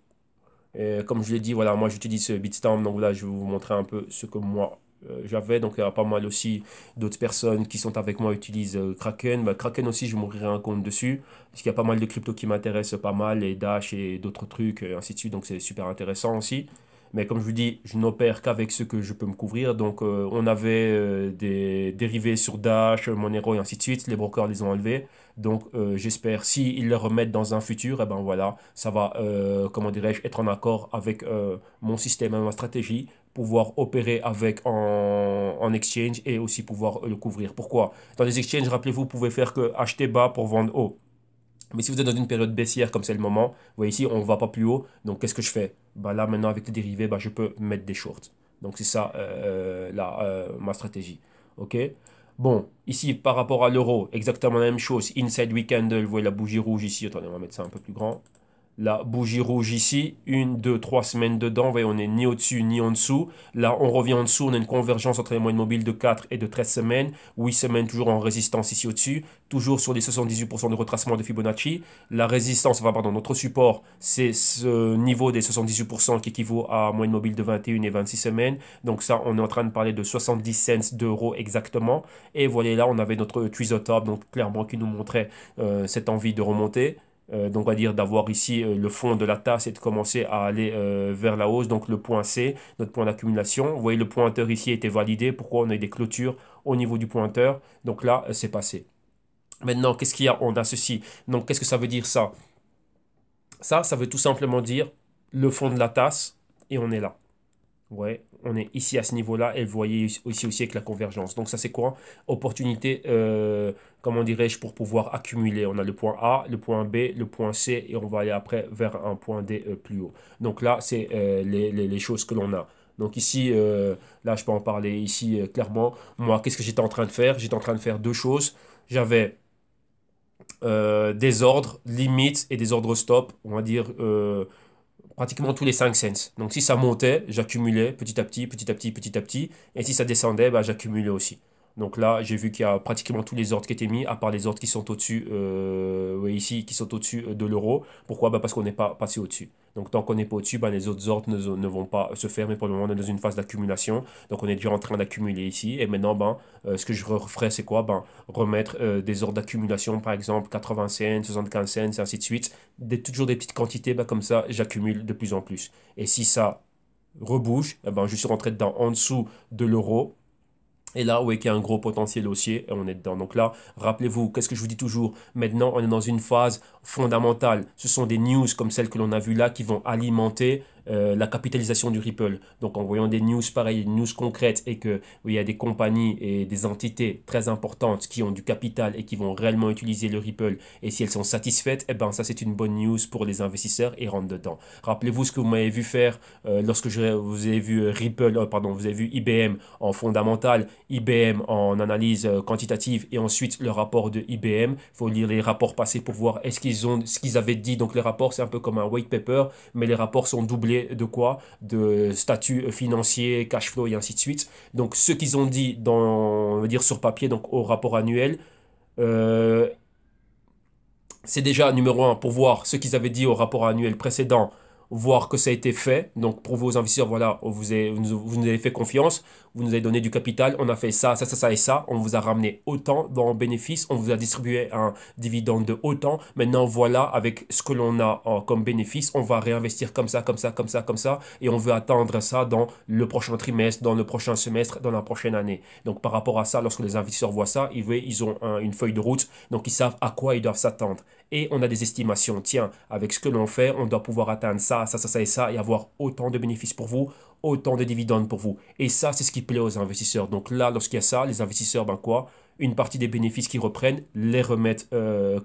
Comme je l'ai dit, voilà, moi j'utilise Bitstamp, donc là je vais vous montrer un peu ce que moi j'avais. Donc il y a pas mal aussi d'autres personnes qui sont avec moi utilisent Kraken. Kraken aussi, je m'ouvrirai un compte dessus, parce qu'il y a pas mal de cryptos qui m'intéressent pas mal, et Dash et d'autres trucs, et ainsi de suite, donc c'est super intéressant aussi. Mais comme je vous dis, je n'opère qu'avec ce que je peux me couvrir. Donc on avait des dérivés sur Dash, Monero et ainsi de suite. Les brokers les ont enlevés. Donc j'espère s'ils le remettent dans un futur, voilà, ça va, comment dirais-je, être en accord avec mon système et ma stratégie, pouvoir opérer avec en exchange et aussi pouvoir le couvrir. Pourquoi? Dans les exchanges, rappelez-vous, vous pouvez faire que acheter bas pour vendre haut. Mais si vous êtes dans une période baissière comme c'est le moment, vous voyez ici, on ne va pas plus haut. Donc qu'est-ce que je fais? Là maintenant avec les dérivés, je peux mettre des shorts. Donc c'est ça ma stratégie. OK? Bon, ici par rapport à l'euro, exactement la même chose. Inside week candle, vous voyez la bougie rouge ici. Attendez, on va mettre ça un peu plus grand. La bougie rouge ici, 1, 2, 3 semaines dedans, vous voyez, on n'est ni au-dessus ni en dessous. Là, on revient en dessous, on a une convergence entre les moyennes mobiles de 4 et de 13 semaines. 8 semaines toujours en résistance ici au-dessus, toujours sur les 78% de retracement de Fibonacci. La résistance, enfin pardon, notre support, c'est ce niveau des 78% qui équivaut à moyenne mobile de 21 et 26 semaines. Donc ça, on est en train de parler de 70 cents d'euros exactement. Et voilà, là, on avait notre tweezer top, donc clairement qui nous montrait cette envie de remonter. Donc on va dire d'avoir ici le fond de la tasse et de commencer à aller vers la hausse. Donc le point C, notre point d'accumulation. Vous voyez le pointeur ici a été validé. Pourquoi on a eu des clôtures au niveau du pointeur. Donc là, c'est passé. Maintenant, qu'est-ce qu'il y a? On a ceci. Donc qu'est-ce que ça veut dire ça? Ça veut tout simplement dire le fond de la tasse et on est là. Ouais, on est ici à ce niveau-là et vous voyez ici aussi avec la convergence. Donc ça c'est quoi? Opportunité, comment dirais-je, pour pouvoir accumuler. On a le point A, le point B, le point C et on va aller après vers un point D plus haut. Donc là c'est les choses que l'on a. Donc ici, là je peux en parler ici clairement. Moi, qu'est-ce que j'étais en train de faire? J'étais en train de faire deux choses. J'avais des ordres limites et des ordres stop, on va dire pratiquement tous les 5 cents. Donc si ça montait, j'accumulais petit à petit, petit à petit, petit à petit. Et si ça descendait, bah, j'accumulais aussi. Donc là, j'ai vu qu'il y a pratiquement tous les ordres qui étaient mis, à part les ordres qui sont au-dessus, ouais, ici, qui sont au-dessus de l'euro. Pourquoi? Bah, parce qu'on n'est pas passé au-dessus. Donc tant qu'on n'est pas au-dessus, bah, les autres ordres ne vont pas se faire, mais pour le moment, on est dans une phase d'accumulation. Donc on est déjà en train d'accumuler ici. Et maintenant, ben, ce que je referai, c'est quoi? Ben, remettre des ordres d'accumulation, par exemple 80 cents, 75 cents, et ainsi de suite. Toujours des petites quantités, ben, comme ça, j'accumule de plus en plus. Et si ça rebouge, eh ben, je suis rentré dedans en dessous de l'euro. Et là, oui, qu'il y a un gros potentiel haussier, on est dedans. Donc là, rappelez-vous, qu'est-ce que je vous dis toujours? Maintenant, on est dans une phase fondamentale. Ce sont des news comme celles que l'on a vues là qui vont alimenter la capitalisation du Ripple. Donc en voyant des news pareilles, des news concrètes et que oui, il y a des compagnies et des entités très importantes qui ont du capital et qui vont réellement utiliser le Ripple et si elles sont satisfaites, eh ben ça c'est une bonne news pour les investisseurs et rentrent dedans. Rappelez-vous ce que vous m'avez vu faire lorsque vous avez vu Ripple, pardon, vous avez vu IBM en fondamental, IBM en analyse quantitative et ensuite le rapport de IBM. Il faut lire les rapports passés pour voir est-ce qu'ils ont ce qu'ils avaient dit. Donc les rapports c'est un peu comme un white paper, mais les rapports sont doublés de quoi? De statut financier, cash flow et ainsi de suite. Donc ce qu'ils ont dit dans, on va dire sur papier, donc au rapport annuel, euh, c'est déjà numéro un pour voir ce qu'ils avaient dit au rapport annuel précédent, voir que ça a été fait. Donc pour vos investisseurs, voilà, vous nous avez fait confiance, vous nous avez donné du capital, on a fait ça, ça, ça, ça et ça, on vous a ramené autant dans bénéfice, on vous a distribué un dividende de autant. Maintenant, voilà, avec ce que l'on a comme bénéfice, on va réinvestir comme ça, comme ça, comme ça, comme ça, et on veut atteindre ça dans le prochain trimestre, dans le prochain semestre, dans la prochaine année. Donc par rapport à ça, lorsque les investisseurs voient ça, ils ont une feuille de route, donc ils savent à quoi ils doivent s'attendre. Et on a des estimations. Tiens, avec ce que l'on fait, on doit pouvoir atteindre ça, ça, ça, ça et ça, et avoir autant de bénéfices pour vous, autant de dividendes pour vous. Et ça, c'est ce qui plaît aux investisseurs. Donc là, lorsqu'il y a ça, les investisseurs, ben quoi? Une partie des bénéfices qu'ils reprennent, les remettent,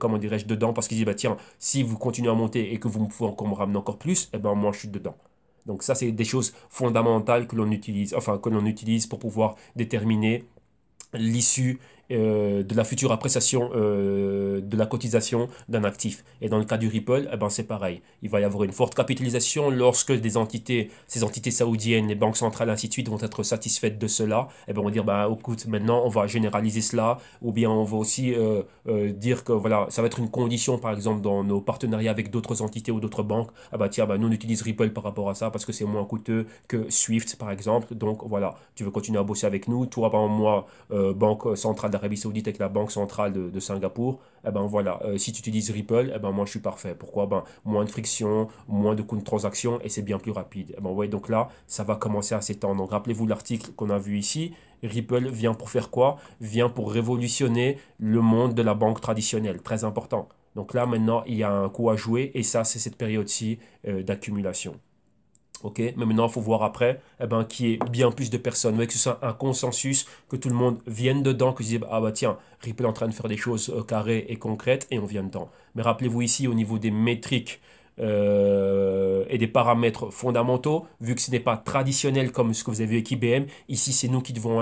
comment dirais-je, dedans, parce qu'ils disent, bah tiens, si vous continuez à monter et que vous pouvez encore me ramener encore plus, eh ben moi, je suis dedans. Donc ça, c'est des choses fondamentales que l'on utilise, enfin, que l'on utilise pour pouvoir déterminer l'issue de la future appréciation de la cotisation d'un actif. Et dans le cas du Ripple, eh ben c'est pareil. Il va y avoir une forte capitalisation lorsque ces entités saoudiennes, les banques centrales, ainsi de suite, vont être satisfaites de cela. Eh ben on va dire, bah, écoute, maintenant, on va généraliser cela, ou bien on va aussi dire que voilà, ça va être une condition, par exemple, dans nos partenariats avec d'autres entités ou d'autres banques. Ah bah tiens, bah, nous on utilise Ripple par rapport à ça parce que c'est moins coûteux que Swift, par exemple. Donc voilà, tu veux continuer à bosser avec nous. Toi, par exemple, moi, Banque centrale d'Arabie Saoudite avec la Banque centrale de Singapour, eh ben voilà, si tu utilises Ripple, eh ben moi je suis parfait. Pourquoi? Ben moins de friction, moins de coûts de transaction et c'est bien plus rapide. Eh ben ouais, donc là, ça va commencer à s'étendre. Donc rappelez-vous l'article qu'on a vu ici. Ripple vient pour faire quoi? Vient pour révolutionner le monde de la banque traditionnelle. Très important. Donc là, maintenant, il y a un coup à jouer et ça, c'est cette période-ci d'accumulation. Ok, mais maintenant, il faut voir après eh ben, qu'il y ait bien plus de personnes, mais que ce soit un consensus, que tout le monde vienne dedans, que se dise, ah bah tiens, Ripple est en train de faire des choses carrées et concrètes, et on vient dedans. Mais rappelez-vous ici, au niveau des métriques et des paramètres fondamentaux, vu que ce n'est pas traditionnel comme ce que vous avez vu avec IBM. Ici, c'est nous qui devons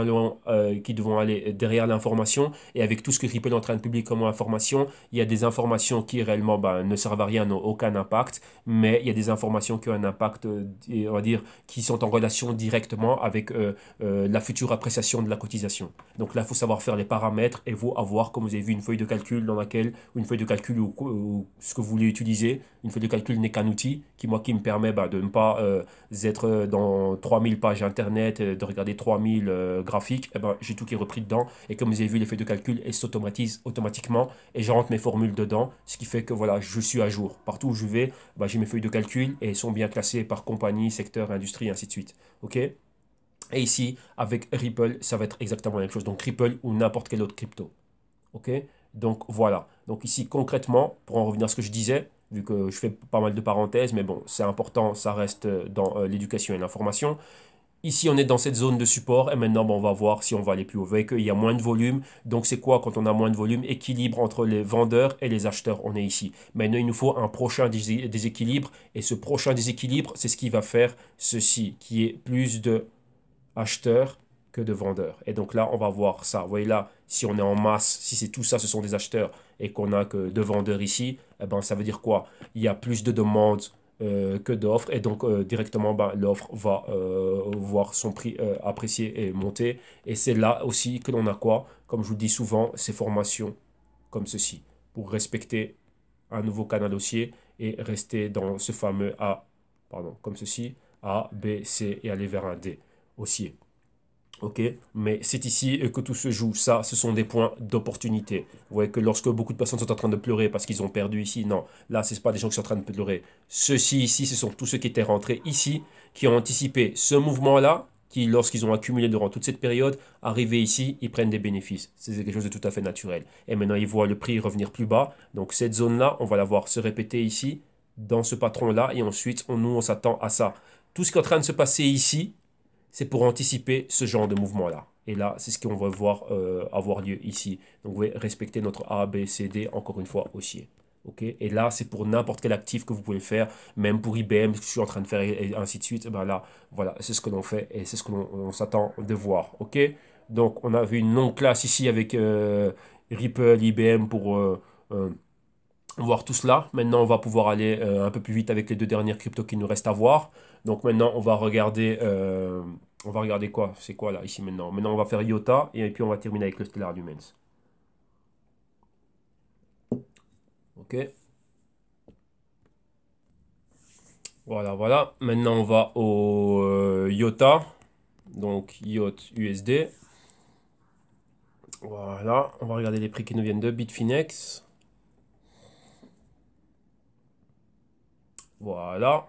aller derrière l'information. Et avec tout ce que Ripple est en train de publier comme information, il y a des informations qui réellement ne servent à rien, n'ont aucun impact, mais il y a des informations qui ont un impact, on va dire, qui sont en relation directement avec la future appréciation de la cotisation. Donc là, il faut savoir faire les paramètres et vous avoir, comme vous avez vu, une feuille de calcul dans laquelle, ou une feuille de calcul ou ce que vous voulez utiliser. Une feuille de calcul n'est qu'un outil qui me permet de ne pas être dans 3000 pages internet, de regarder 3000 graphiques. J'ai tout qui est repris dedans. Et comme vous avez vu, les feuilles de calcul, elles s'automatisent automatiquement et je rentre mes formules dedans. Ce qui fait que voilà, je suis à jour. Partout où je vais, j'ai mes feuilles de calcul et elles sont bien classées par compagnie, secteur, industrie, ainsi de suite. OK? Et ici, avec Ripple, ça va être exactement la même chose. Donc Ripple ou n'importe quel autre crypto. OK? Donc voilà. Donc ici, concrètement, pour en revenir à ce que je disais, vu que je fais pas mal de parenthèses, mais bon, c'est important, ça reste dans l'éducation et l'information. Ici, on est dans cette zone de support et maintenant, on va voir si on va aller plus haut. Vous voyez qu'il y a moins de volume. Donc, c'est quoi quand on a moins de volume? Équilibre entre les vendeurs et les acheteurs. On est ici. Maintenant, il nous faut un prochain déséquilibre. Et ce prochain déséquilibre, c'est ce qui va faire ceci, qui est plus de acheteurs que de vendeurs. Et donc là, on va voir ça. Vous voyez là, si on est en masse, si c'est tout ça, ce sont des acheteurs et qu'on n'a que deux vendeurs ici, ça veut dire quoi? Il y a plus de demandes que d'offres et donc directement, l'offre va voir son prix apprécié et monter. Et c'est là aussi que l'on a quoi? Comme je vous le dis souvent, ces formations comme ceci pour respecter un nouveau canal haussier et rester dans ce fameux A, pardon, comme ceci, A, B, C et aller vers un D haussier. Ok, mais c'est ici que tout se joue. Ça, ce sont des points d'opportunité. Vous voyez que lorsque beaucoup de personnes sont en train de pleurer parce qu'ils ont perdu ici, non, là, ce n'est pas des gens qui sont en train de pleurer. Ceux-ci ici, ce sont tous ceux qui étaient rentrés ici, qui ont anticipé ce mouvement-là, qui, lorsqu'ils ont accumulé durant toute cette période, arrivés ici, ils prennent des bénéfices. C'est quelque chose de tout à fait naturel. Et maintenant, ils voient le prix revenir plus bas. Donc, cette zone-là, on va la voir se répéter ici, dans ce patron-là, et ensuite, on s'attend à ça. Tout ce qui est en train de se passer ici, c'est pour anticiper ce genre de mouvement-là. Et là, c'est ce qu'on va voir avoir lieu ici. Donc, vous voyez, respecter notre A, B, C, D, encore une fois, haussier. Okay. Et là, c'est pour n'importe quel actif que vous pouvez faire, même pour IBM, ce que je suis en train de faire, et ainsi de suite. Là, voilà, c'est ce que l'on fait et c'est ce que l'on s'attend de voir. Ok. Donc, on a vu une longue classe ici avec Ripple, IBM pour voir tout cela. Maintenant, on va pouvoir aller un peu plus vite avec les deux dernières cryptos qu'il nous reste à voir. Donc maintenant, on va regarder quoi? C'est quoi là, ici maintenant? Maintenant, on va faire IOTA et puis on va terminer avec le Stellar Lumens. Ok. Voilà, voilà. Maintenant, on va au IOTA. Donc, IOT USD. Voilà. On va regarder les prix qui nous viennent de Bitfinex. Voilà.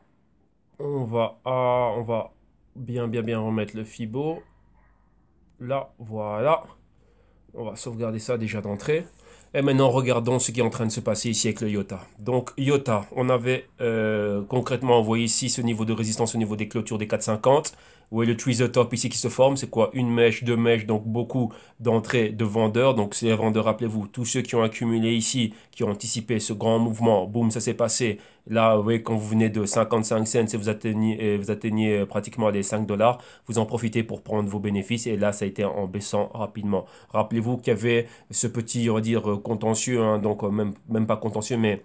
On va bien remettre le Fibo. Là, voilà. On va sauvegarder ça déjà d'entrée. Et maintenant, regardons ce qui est en train de se passer ici avec le IOTA. Donc, IOTA, on avait concrètement envoyé ici ce niveau de résistance au niveau des clôtures des 4,50. Vous voyez le tweezer top ici qui se forme. C'est quoi? Une mèche, deux mèches, donc beaucoup d'entrées de vendeurs. Donc, c'est les vendeurs, rappelez-vous, tous ceux qui ont accumulé ici, qui ont anticipé ce grand mouvement. Boum, ça s'est passé. Là, vous voyez, quand vous venez de 55 cents et vous atteignez pratiquement les 5 dollars, vous en profitez pour prendre vos bénéfices. Et là, ça a été en baissant rapidement. Rappelez-vous qu'il y avait ce petit, on va dire, contentieux, hein, donc même pas contentieux, mais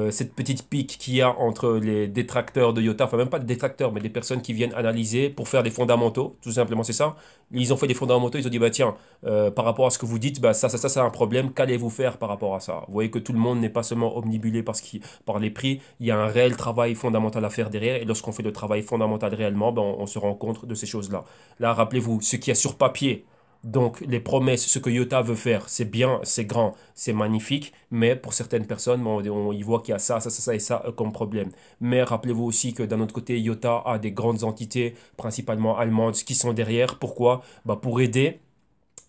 cette petite pique qu'il y a entre les détracteurs de IOTA, enfin même pas des détracteurs, mais des personnes qui viennent analyser pour faire des fondamentaux, tout simplement c'est ça. Ils ont fait des fondamentaux, ils ont dit, bah tiens, par rapport à ce que vous dites, ça c'est un problème, qu'allez-vous faire par rapport à ça? Vous voyez que tout le monde n'est pas seulement omnibulé par les prix, il y a un réel travail fondamental à faire derrière, et lorsqu'on fait le travail fondamental réellement, on se rend compte de ces choses-là. Là, rappelez-vous, ce qu'il y a sur papier, donc, les promesses, ce que IOTA veut faire, c'est bien, c'est grand, c'est magnifique, mais pour certaines personnes, on y voit qu'il y a ça et ça comme problème. Mais rappelez-vous aussi que d'un autre côté, IOTA a des grandes entités, principalement allemandes, qui sont derrière. Pourquoi? Pour aider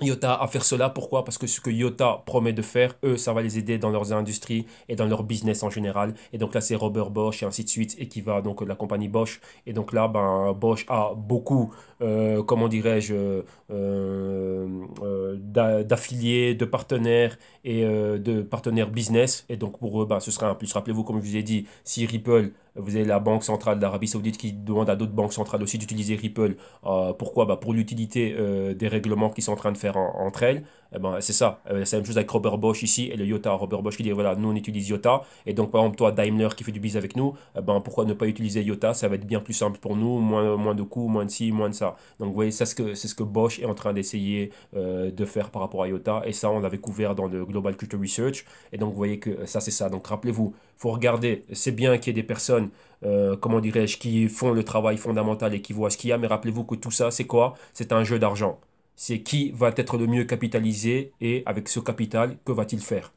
IOTA à faire cela. Pourquoi? Parce que ce que IOTA promet de faire, eux, ça va les aider dans leurs industries et dans leur business en général. Et donc là, c'est Robert Bosch et ainsi de suite, et qui va donc la compagnie Bosch. Et donc là, Bosch a beaucoup, comment dirais-je, d'affiliés, de partenaires et de partenaires business. Et donc pour eux, ce sera un plus. Rappelez-vous, comme je vous ai dit, si Ripple Vous avez la Banque centrale d'Arabie Saoudite qui demande à d'autres banques centrales aussi d'utiliser Ripple. Pourquoi? Bah, pour l'utilité des règlements qu'ils sont en train de faire entre elles. Eh ben, c'est ça. C'est la même chose avec Robert Bosch ici et le IOTA. Robert Bosch qui dit voilà, nous on utilise IOTA. Et donc, par exemple, toi, Daimler qui fait du business avec nous, eh ben, pourquoi ne pas utiliser IOTA? Ça va être bien plus simple pour nous, moins de coûts, moins de ci, moins de ça. Donc, vous voyez, ça, c'est ce que Bosch est en train d'essayer de faire par rapport à IOTA. Et ça, on l'avait couvert dans le Global Culture Research. Et donc, vous voyez que ça, c'est ça. Donc, rappelez-vous, il faut regarder. C'est bien qu'il y ait des personnes, comment dirais-je, qui font le travail fondamental et qui voient ce qu'il y a. Mais rappelez-vous que tout ça, c'est quoi? C'est un jeu d'argent. C'est qui va être le mieux capitalisé et avec ce capital, que va-t-il faire?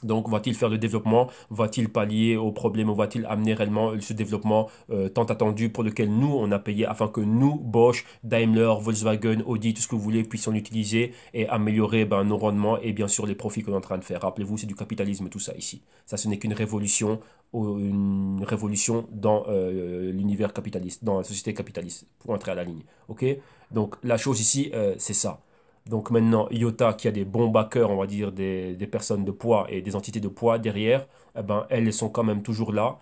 Donc, va-t-il faire le développement? Va-t-il pallier aux problèmes? Ou va-t-il amener réellement ce développement tant attendu pour lequel nous, on a payé afin que nous, Bosch, Daimler, Volkswagen, Audi, tout ce que vous voulez, puissions l'utiliser et améliorer ben, nos rendements et bien sûr les profits qu'on est en train de faire. Rappelez-vous, c'est du capitalisme tout ça ici. Ça, ce n'est qu'une révolution, une révolution dans l'univers capitaliste, dans la société capitaliste, pour entrer à la ligne. OK? Donc, la chose ici, c'est ça. Donc maintenant, IOTA, qui a des bons backers, on va dire, des personnes de poids et des entités de poids derrière, eh ben, elles sont quand même toujours là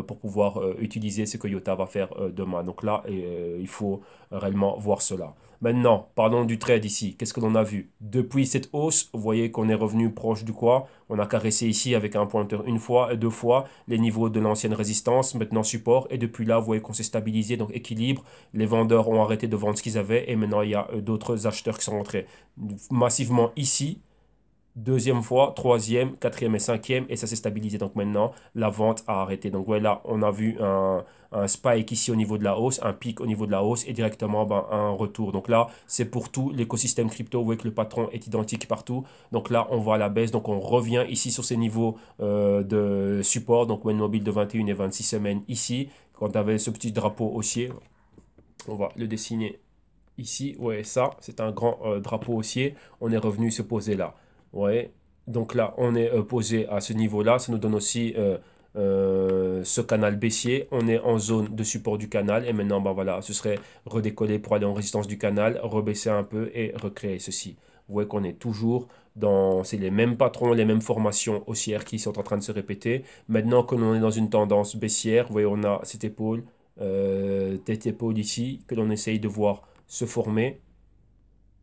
pour pouvoir utiliser ce que IOTA va faire demain. Donc là, il faut réellement voir cela. Maintenant, parlons du trade ici. Qu'est-ce que l'on a vu? Depuis cette hausse, vous voyez qu'on est revenu proche du quoi? On a caressé ici avec un pointeur une fois, deux fois, les niveaux de l'ancienne résistance, maintenant support. Et depuis là, vous voyez qu'on s'est stabilisé, donc équilibre. Les vendeurs ont arrêté de vendre ce qu'ils avaient et maintenant il y a d'autres acheteurs qui sont rentrés massivement ici, deuxième fois, troisième, quatrième et cinquième, et ça s'est stabilisé. Donc maintenant, la vente a arrêté. Donc voilà, on a vu un spike ici au niveau de la hausse, un pic au niveau de la hausse et directement ben, un retour. Donc là, c'est pour tout l'écosystème crypto. Vous voyez que le patron est identique partout. Donc là, on voit la baisse. Donc on revient ici sur ces niveaux de support. Donc One Mobile de 21 et 26 semaines ici. Quand on avait ce petit drapeau haussier, on va le dessiner ici, ouais, ça, c'est un grand drapeau haussier. On est revenu se poser là. Ouais. Donc là, on est posé à ce niveau-là. Ça nous donne aussi ce canal baissier. On est en zone de support du canal. Et maintenant, ben voilà, ce serait redécoller pour aller en résistance du canal, rebaisser un peu et recréer ceci. Vous voyez qu'on est toujours dans... C'est les mêmes patrons, les mêmes formations haussières qui sont en train de se répéter. Maintenant que l'on est dans une tendance baissière, vous voyez, on a cette épaule, tête épaule ici, que l'on essaye de voir se former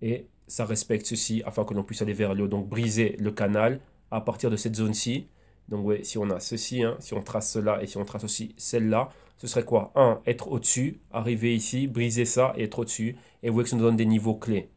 et ça respecte ceci afin que l'on puisse aller vers le haut. Donc briser le canal à partir de cette zone-ci. Donc ouais, si on a ceci, hein, si on trace cela et si on trace aussi celle-là, ce serait quoi? Un, être au-dessus, arriver ici, briser ça et être au-dessus. Et vous voyez que ça nous donne des niveaux clés.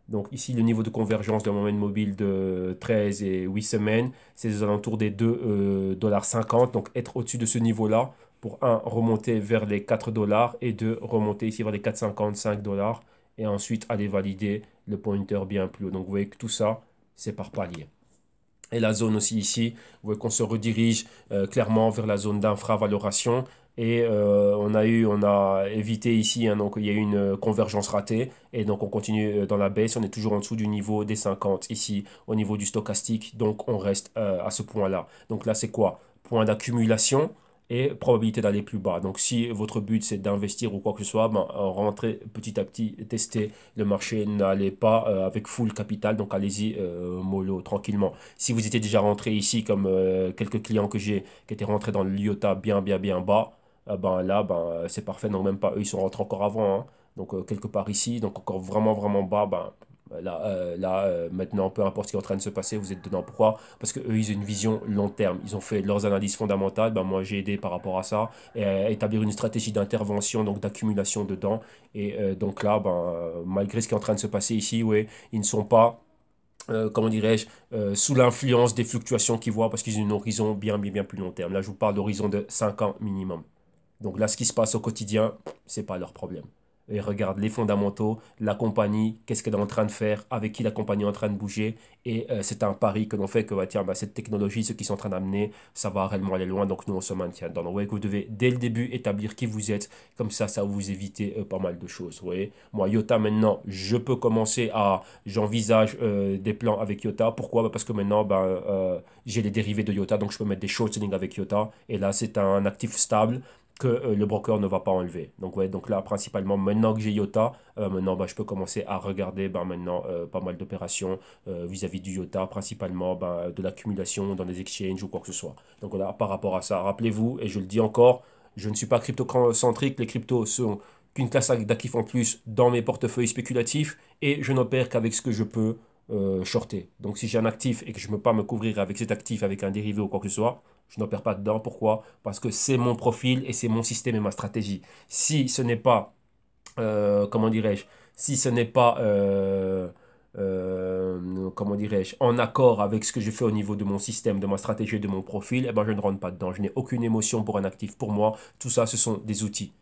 Donc ici, le niveau de convergence d'un moment mobile de 13 et 8 semaines, c'est aux alentours des 2,50 $. Donc être au-dessus de ce niveau-là pour un remonter vers les 4 dollars et deux remonter ici vers les 4,55 dollars et ensuite aller valider le pointer bien plus haut. Donc vous voyez que tout ça, c'est par palier. Et la zone aussi ici, vous voyez qu'on se redirige clairement vers la zone d'infravaloration. Et on a évité ici, hein, donc il y a eu une convergence ratée. Et donc on continue dans la baisse. On est toujours en dessous du niveau des 50 ici, au niveau du stochastique. Donc on reste à ce point-là. Donc là, c'est quoi? Point d'accumulation et probabilité d'aller plus bas. Donc si votre but c'est d'investir ou quoi que ce soit, ben, rentrez petit à petit, testez le marché, n'allez pas avec full capital, donc allez-y mollo, tranquillement. Si vous étiez déjà rentré ici, comme quelques clients que j'ai qui étaient rentrés dans le l'IOTA bien bas, ben là, ben, c'est parfait. Donc même pas eux, ils sont rentrés encore avant, hein. Donc quelque part ici, donc encore vraiment bas, ben, maintenant, peu importe ce qui est en train de se passer, vous êtes dedans. Pourquoi? Parce que eux, ils ont une vision long terme. Ils ont fait leurs analyses fondamentales. Ben, moi, j'ai aidé par rapport à ça et à établir une stratégie d'intervention, donc d'accumulation dedans. Et donc là, ben, malgré ce qui est en train de se passer ici, ouais, ils ne sont pas comment dirais-je, sous l'influence des fluctuations qu'ils voient parce qu'ils ont un horizon bien plus long terme. Là, je vous parle d'horizon de 5 ans minimum. Donc là, ce qui se passe au quotidien, c'est pas leur problème. Ils regardent les fondamentaux, la compagnie, qu'est-ce qu'elle est en train de faire, avec qui la compagnie est en train de bouger. Et c'est un pari que l'on fait que bah, tiens, bah, cette technologie, ce qu'ils sont en train d'amener, ça va réellement aller loin. Donc nous, on se maintient dedans. Donc, vous voyez que vous devez, dès le début, établir qui vous êtes. Comme ça va vous éviter pas mal de choses. Vous voyez, moi, Yota, maintenant, je peux commencer à... J'envisage des plans avec Yota. Pourquoi? Bah, parce que maintenant, bah, j'ai les dérivés de Yota. Donc je peux mettre des short selling avec Yota. Et là, c'est un actif stable que le broker ne va pas enlever. Donc, ouais, donc là, principalement, maintenant que j'ai IOTA, maintenant, bah, je peux commencer à regarder bah, maintenant pas mal d'opérations vis-à-vis du IOTA, principalement bah, de l'accumulation dans des exchanges ou quoi que ce soit. Donc, voilà, par rapport à ça, rappelez-vous, et je le dis encore, Je ne suis pas crypto-centrique. Les cryptos sont qu'une classe d'actifs en plus dans mes portefeuilles spéculatifs et je n'opère qu'avec ce que je peux shorter. Donc si j'ai un actif et que je ne peux pas me couvrir avec cet actif, avec un dérivé ou quoi que ce soit, je n'opère pas dedans. Pourquoi? Parce que c'est mon profil et c'est mon système et ma stratégie. Si ce n'est pas comment dirais-je, si ce n'est pas, comment dirais-je, en accord avec ce que je fais au niveau de mon système, de ma stratégie, de mon profil, eh ben, je ne rentre pas dedans. Je n'ai aucune émotion pour un actif. Pour moi, tout ça, ce sont des outils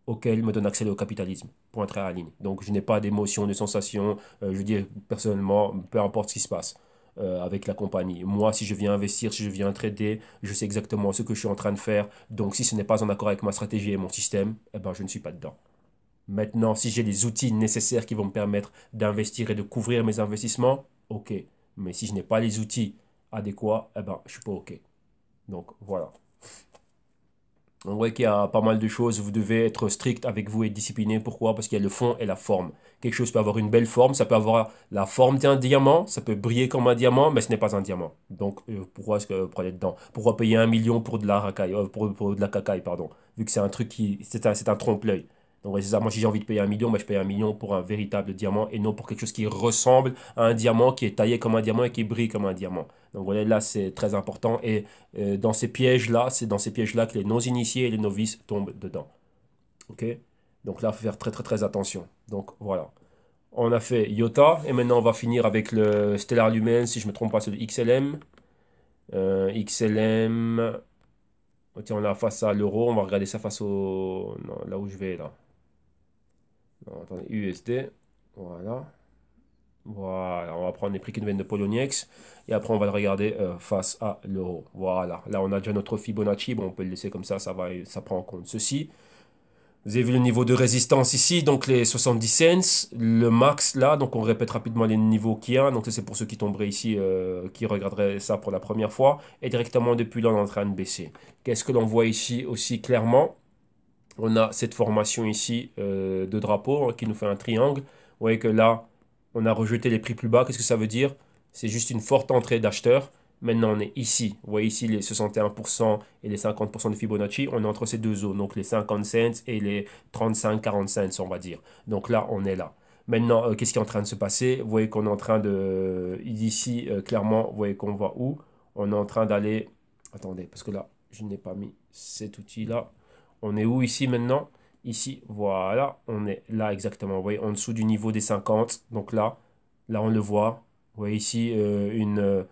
auxquels me donne accès au capitalisme. Point très à la ligne. Donc, je n'ai pas d'émotion, de sensation. Je dis personnellement, peu importe ce qui se passe. Avec la compagnie. Moi, si je viens investir, si je viens trader, je sais exactement ce que je suis en train de faire. Donc, si ce n'est pas en accord avec ma stratégie et mon système, eh ben, je ne suis pas dedans. Maintenant, si j'ai les outils nécessaires qui vont me permettre d'investir et de couvrir mes investissements, ok. Mais si je n'ai pas les outils adéquats, eh ben, je suis pas ok. Donc voilà. On voit qu'il y a pas mal de choses. Vous devez être strict avec vous et discipliné. Pourquoi? Parce qu'il y a le fond et la forme. Quelque chose peut avoir une belle forme, ça peut avoir la forme d'un diamant, ça peut briller comme un diamant, mais ce n'est pas un diamant. Donc pourquoi est-ce que vous aller dedans? Pourquoi payer 1 million pour de la racaille, pour de la cacaille, pardon? Vu que c'est un truc qui, c'est un trompe-l'œil. Donc ouais, c'est ça. Moi, si j'ai envie de payer 1 million, je paye 1 million pour un véritable diamant et non pour quelque chose qui ressemble à un diamant, qui est taillé comme un diamant et qui brille comme un diamant. Donc voilà, là, c'est très important. Et dans ces pièges-là, c'est dans ces pièges-là que les non-initiés et les novices tombent dedans. Ok? Donc là, il faut faire très très très attention. Donc voilà. On a fait IOTA et maintenant on va finir avec le Stellar Lumen, si je ne me trompe pas, c'est le XLM. XLM. Oh, tiens, on a face à l'euro, on va regarder ça face au. Non, là où je vais là. Non, attendez, USD. Voilà. Voilà, on va prendre les prix qui nous viennent de Poloniex et après on va le regarder face à l'euro. Voilà, là on a déjà notre Fibonacci, bon on peut le laisser comme ça va, ça prend en compte ceci. Vous avez vu le niveau de résistance ici, donc les 70 cents, le max là, donc on répète rapidement les niveaux qu'il y a, donc ça c'est pour ceux qui tomberaient ici, qui regarderaient ça pour la première fois, et directement depuis là on est en train de baisser. Qu'est-ce que l'on voit ici aussi clairement? On a cette formation ici de drapeau qui nous fait un triangle. Vous voyez que là, on a rejeté les prix plus bas. Qu'est-ce que ça veut dire? C'est juste une forte entrée d'acheteurs. Maintenant, on est ici. Vous voyez ici les 61% et les 50% de Fibonacci. On est entre ces deux zones, donc les 50 cents et les 35-40 cents, on va dire. Donc là, on est là. Maintenant, qu'est-ce qui est en train de se passer? Vous voyez qu'on est en train de... Ici, clairement, vous voyez qu'on va où? On est en train d'aller... Attendez, parce que là, je n'ai pas mis cet outil-là. On est où ici maintenant? Ici, voilà, on est là exactement. Vous voyez, en dessous du niveau des 50. Donc là on le voit. Vous voyez ici une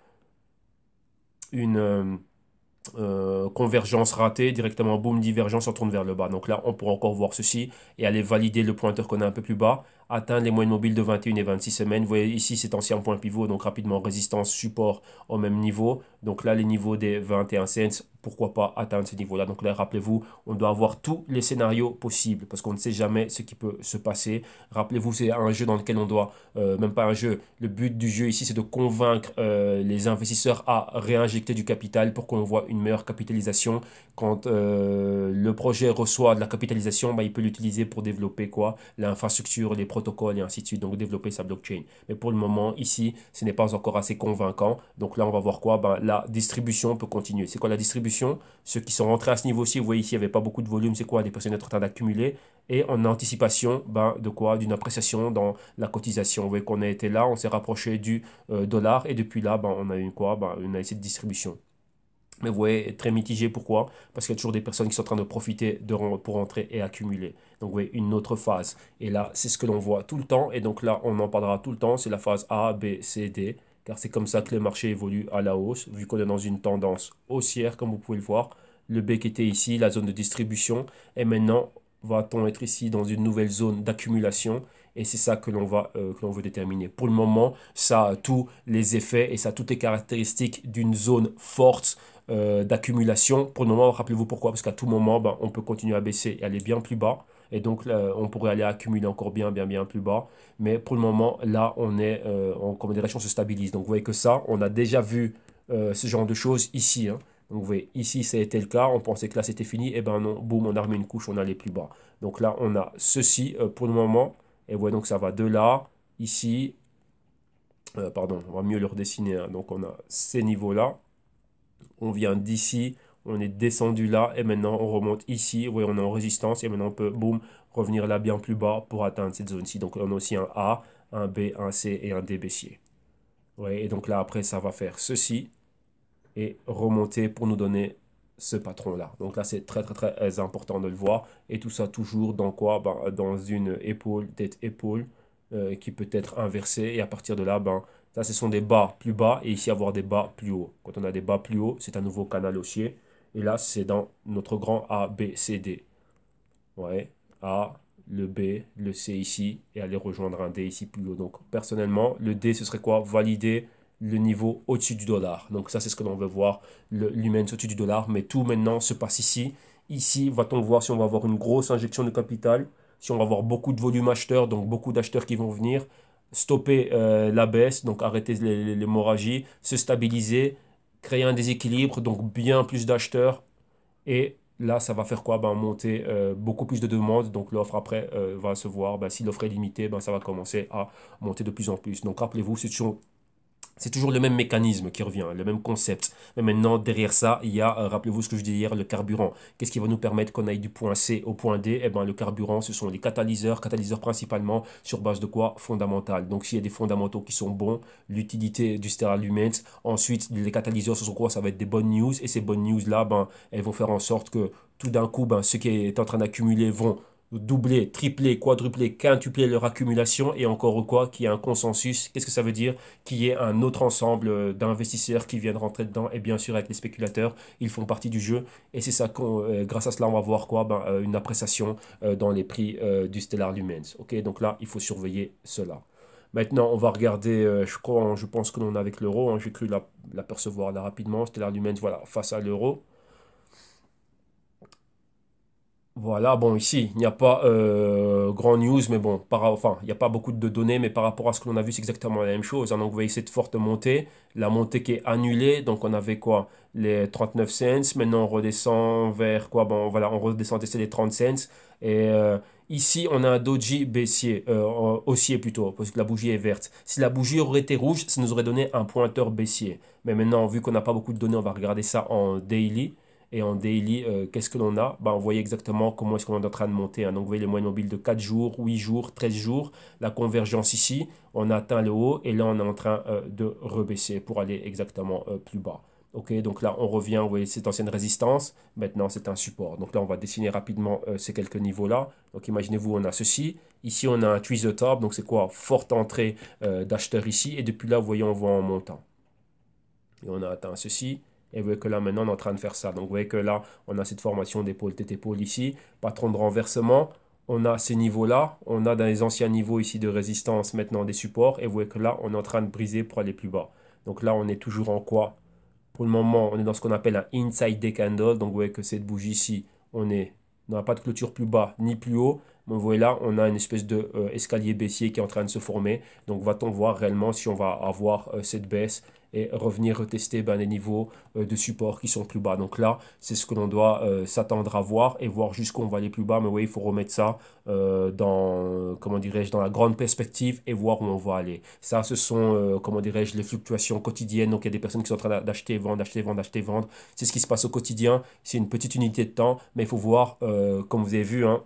convergence ratée, directement boum, divergence, on tourne vers le bas. Donc là, on pourra encore voir ceci et aller valider le pointeur qu'on a un peu plus bas, atteindre les moyennes mobiles de 21 et 26 semaines. Vous voyez ici cet ancien point pivot, donc rapidement résistance, support au même niveau. Donc là, les niveaux des 21 cents, pourquoi pas atteindre ce niveau-là. Donc là, rappelez-vous, on doit avoir tous les scénarios possibles parce qu'on ne sait jamais ce qui peut se passer. Rappelez-vous, c'est un jeu dans lequel on doit, même pas un jeu, le but du jeu ici, c'est de convaincre les investisseurs à réinjecter du capital pour qu'on voit une meilleure capitalisation. Quand le projet reçoit de la capitalisation, bah, il peut l'utiliser pour développer quoi? L'infrastructure, les protocoles et ainsi de suite, donc développer sa blockchain. Mais pour le moment, ici, ce n'est pas encore assez convaincant. Donc là, on va voir quoi? Ben, la distribution peut continuer. C'est quoi la distribution? Ceux qui sont rentrés à ce niveau-ci, vous voyez ici, il n'y avait pas beaucoup de volume, c'est quoi? Des personnes sont en train d'accumuler. Et en anticipation, ben, de quoi? D'une appréciation dans la cotisation. Vous voyez qu'on a été là, on s'est rapproché du dollar, et depuis là, ben, on a eu quoi? Ben, on a eu cette distribution. Mais vous voyez, très mitigé. Pourquoi? Parce qu'il y a toujours des personnes qui sont en train de profiter pour rentrer et accumuler. Donc, vous voyez, une autre phase. Et là, c'est ce que l'on voit tout le temps. Et donc là, on en parlera tout le temps. C'est la phase A, B, C, D. Car c'est comme ça que le marché évolue à la hausse, vu qu'on est dans une tendance haussière, comme vous pouvez le voir. Le B qui était ici, la zone de distribution. Et maintenant, va-t-on être ici dans une nouvelle zone d'accumulation? Et c'est ça que l'on veut déterminer. Pour le moment, ça a tous les effets et ça a toutes les caractéristiques d'une zone forte d'accumulation. Pour le moment, rappelez-vous pourquoi, parce qu'à tout moment, ben, on peut continuer à baisser et aller bien plus bas. Et donc, là, on pourrait aller accumuler encore bien plus bas. Mais pour le moment, là, comme direction se stabilise. Donc, vous voyez que ça, on a déjà vu ce genre de choses ici. Hein. Donc, vous voyez, ici, ça a été le cas. On pensait que là, c'était fini. Et ben non, boum, on a remis une couche, on allait plus bas. Donc là, on a ceci pour le moment. Et vous voyez, donc ça va de là, ici. Pardon, on va mieux le redessiner. Hein. Donc, on a ces niveaux-là. On vient d'ici, on est descendu là et maintenant on remonte ici. Vous voyez, on est en résistance et maintenant on peut, boum, revenir là bien plus bas pour atteindre cette zone-ci. Donc on a aussi un A, un B, un C et un D baissier. Ouais, et donc là, après, ça va faire ceci et remonter pour nous donner ce patron-là. Donc là, c'est très, très, très important de le voir. Et tout ça toujours dans quoi? Ben, dans une épaule, tête-épaule, qui peut être inversée. Et à partir de là, ben, ça, ce sont des bas plus bas et ici, avoir des bas plus hauts. Quand on a des bas plus hauts, c'est un nouveau canal haussier. Et là, c'est dans notre grand A, B, C, D. Ouais, A, le B, le C ici, et aller rejoindre un D ici plus haut. Donc, personnellement, le D, ce serait quoi? Valider le niveau au-dessus du dollar. Donc, ça, c'est ce que l'on veut voir, l'humain au-dessus du dollar. Mais tout maintenant se passe ici. Ici, va-t-on voir si on va avoir une grosse injection de capital, si on va avoir beaucoup de volume acheteur, donc beaucoup d'acheteurs qui vont venir, stopper la baisse, donc arrêter l'hémorragie, se stabiliser, créer un déséquilibre, donc bien plus d'acheteurs et là, ça va faire quoi? Ben, monter beaucoup plus de demandes. Donc l'offre après va se voir. Ben, si l'offre est limitée, ben, ça va commencer à monter de plus en plus. Donc rappelez-vous, c'est toujours le même mécanisme qui revient, le même concept. Mais maintenant, derrière ça, il y a, rappelez-vous ce que je disais hier, le carburant. Qu'est-ce qui va nous permettre qu'on aille du point C au point D? Eh ben, le carburant, ce sont les catalyseurs principalement sur base de quoi? Fondamental. Donc, s'il y a des fondamentaux qui sont bons, l'utilité du Stellar Lumens. Ensuite, les catalyseurs, ce sont quoi? Ça va être des bonnes news. Et ces bonnes news-là, ben, elles vont faire en sorte que tout d'un coup, ben, ceux qui est en train d'accumuler vont doubler, tripler, quadrupler, quintupler leur accumulation et encore quoi, qu'il y ait un consensus. Qu'est-ce que ça veut dire? Qu'il y ait un autre ensemble d'investisseurs qui viennent rentrer dedans et bien sûr avec les spéculateurs, ils font partie du jeu et c'est ça qu'on, grâce à cela on va voir quoi? Ben, une appréciation dans les prix du Stellar Lumens. Ok, donc là il faut surveiller cela. Maintenant, on va regarder, je crois, je pense que l'on a avec l'euro, hein, j'ai cru l'apercevoir là rapidement, Stellar Lumens, voilà, face à l'euro. Voilà, bon, ici, il n'y a pas grand news, mais bon, enfin, il n'y a pas beaucoup de données, mais par rapport à ce que l'on a vu, c'est exactement la même chose, hein. Donc, vous voyez cette forte montée, la montée qui est annulée, donc on avait quoi? Les 39 cents, maintenant on redescend vers quoi? Bon, voilà, on redescend tester les 30 cents, et ici, on a un doji baissier, haussier plutôt, parce que la bougie est verte. Si la bougie aurait été rouge, ça nous aurait donné un pointeur baissier. Mais maintenant, vu qu'on n'a pas beaucoup de données, on va regarder ça en daily. Et en daily, qu'est-ce que l'on a? Ben, on voyait exactement comment est-ce qu'on est en train de monter, hein. Donc, vous voyez les moyennes mobiles de 4 jours, 8 jours, 13 jours. La convergence ici, on a atteint le haut et là, on est en train de rebaisser pour aller exactement plus bas. Ok, donc là, on revient, vous voyez cette ancienne résistance. Maintenant, c'est un support. Donc là, on va dessiner rapidement ces quelques niveaux-là. Donc, imaginez-vous, on a ceci. Ici, on a un tweeze the top. Donc, c'est quoi? Forte entrée d'acheteurs ici. Et depuis là, vous voyez, on voit en montant. Et on a atteint ceci. Et vous voyez que là, maintenant, on est en train de faire ça. Donc, vous voyez que là, on a cette formation d'épaule, tête-épaule ici. Patron de renversement. On a ces niveaux-là. On a dans les anciens niveaux ici de résistance maintenant des supports. Et vous voyez que là, on est en train de briser pour aller plus bas. Donc là, on est toujours en quoi? Pour le moment, on est dans ce qu'on appelle un inside day candle. Donc, vous voyez que cette bougie ici, on n'a pas de clôture plus bas ni plus haut. Mais vous voyez là, on a une espèce de escalier baissier qui est en train de se former. Donc, va-t-on voir réellement si on va avoir cette baisse et revenir retester ben, les niveaux de support qui sont plus bas. Donc là, c'est ce que l'on doit s'attendre à voir et voir jusqu'où on va aller plus bas. Mais oui, il faut remettre ça dans, comment dirais-je, dans la grande perspective et voir où on va aller. Ça, ce sont, comment dirais-je, les fluctuations quotidiennes. Donc il y a des personnes qui sont en train d'acheter, vendre, acheter, vendre, acheter, vendre. C'est ce qui se passe au quotidien. C'est une petite unité de temps, mais il faut voir, comme vous avez vu, hein,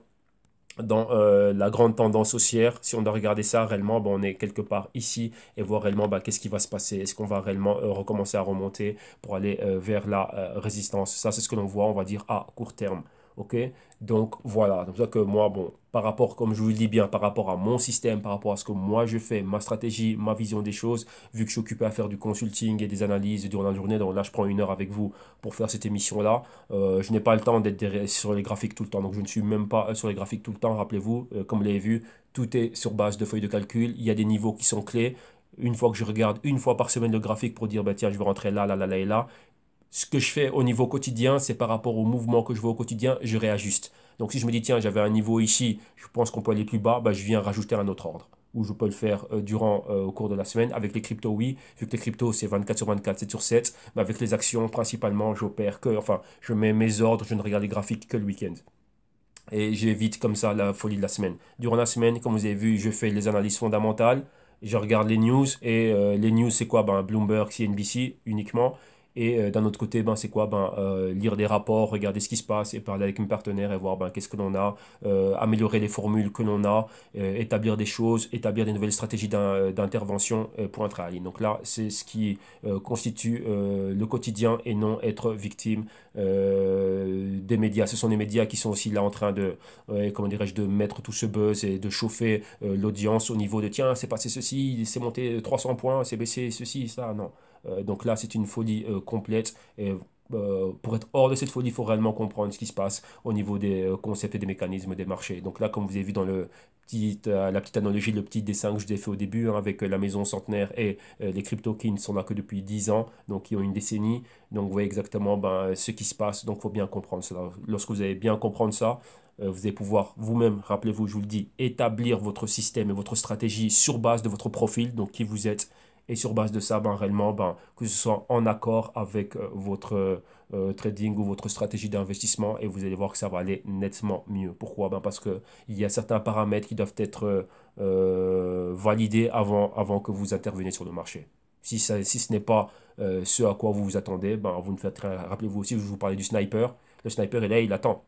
dans la grande tendance haussière, si on doit regarder ça réellement, ben, on est quelque part ici et voir réellement ben, qu'est-ce qui va se passer. Est-ce qu'on va réellement recommencer à remonter pour aller vers la résistance? Ça, c'est ce que l'on voit, on va dire, à court terme. Ok? Donc voilà, c'est pour ça que moi, bon, par rapport, comme je vous le dis bien, par rapport à mon système, par rapport à ce que moi je fais, ma stratégie, ma vision des choses, vu que je suis occupé à faire du consulting et des analyses durant la journée, donc là je prends 1 heure avec vous pour faire cette émission-là. Je n'ai pas le temps d'être sur les graphiques tout le temps, donc je ne suis même pas sur les graphiques tout le temps. Rappelez-vous, comme vous l'avez vu, tout est sur base de feuilles de calcul. Il y a des niveaux qui sont clés. Une fois que je regarde une fois par semaine le graphique pour dire, bah, tiens, je vais rentrer là, là, là, là et là. Ce que je fais au niveau quotidien, c'est par rapport au mouvement que je vois au quotidien, je réajuste. Donc si je me dis, tiens, j'avais un niveau ici, je pense qu'on peut aller plus bas, bah, je viens rajouter un autre ordre. Ou je peux le faire au cours de la semaine. Avec les cryptos, oui. Vu que les cryptos, c'est 24 sur 24, 7 sur 7. Mais avec les actions, principalement, j'opère que, enfin, je mets mes ordres, je ne regarde les graphiques que le week-end. Et j'évite comme ça la folie de la semaine. Durant la semaine, comme vous avez vu, je fais les analyses fondamentales, je regarde les news, et les news, c'est quoi? Ben, Bloomberg, CNBC uniquement. Et d'un autre côté, ben, c'est quoi? Ben, lire des rapports, regarder ce qui se passe et parler avec mes partenaires et voir ben, qu'est-ce que l'on a, améliorer les formules que l'on a, établir des choses, établir des nouvelles stratégies d'intervention pour un travail. Donc là, c'est ce qui constitue le quotidien et non être victime des médias. Ce sont les médias qui sont aussi là en train de, comment dirais-je, de mettre tout ce buzz et de chauffer l'audience au niveau de tiens, c'est passé ceci, c'est monté 300 points, c'est baissé ceci, ça. Non. Donc là, c'est une folie complète. Et pour être hors de cette folie, il faut réellement comprendre ce qui se passe au niveau des concepts et des mécanismes des marchés. Donc là, comme vous avez vu dans la petite analogie, le petit dessin que je vous ai fait au début, hein, avec la maison centenaire et les cryptos qui ne sont là que depuis 10 ans, donc qui ont une décennie. Donc vous voyez exactement ben, ce qui se passe. Donc il faut bien comprendre cela. Lorsque vous allez bien comprendre ça, vous allez pouvoir vous-même, rappelez-vous, je vous le dis, établir votre système et votre stratégie sur base de votre profil, donc qui vous êtes. Et sur base de ça, ben, réellement, ben, que ce soit en accord avec votre trading ou votre stratégie d'investissement, et vous allez voir que ça va aller nettement mieux. Pourquoi? Ben, parce qu'il y a certains paramètres qui doivent être validés avant que vous interveniez sur le marché. Si ce n'est pas ce à quoi vous vous attendez, ben, vous ne faites rien. Rappelez-vous aussi, je vous parlais du sniper. Le sniper est là, il attend.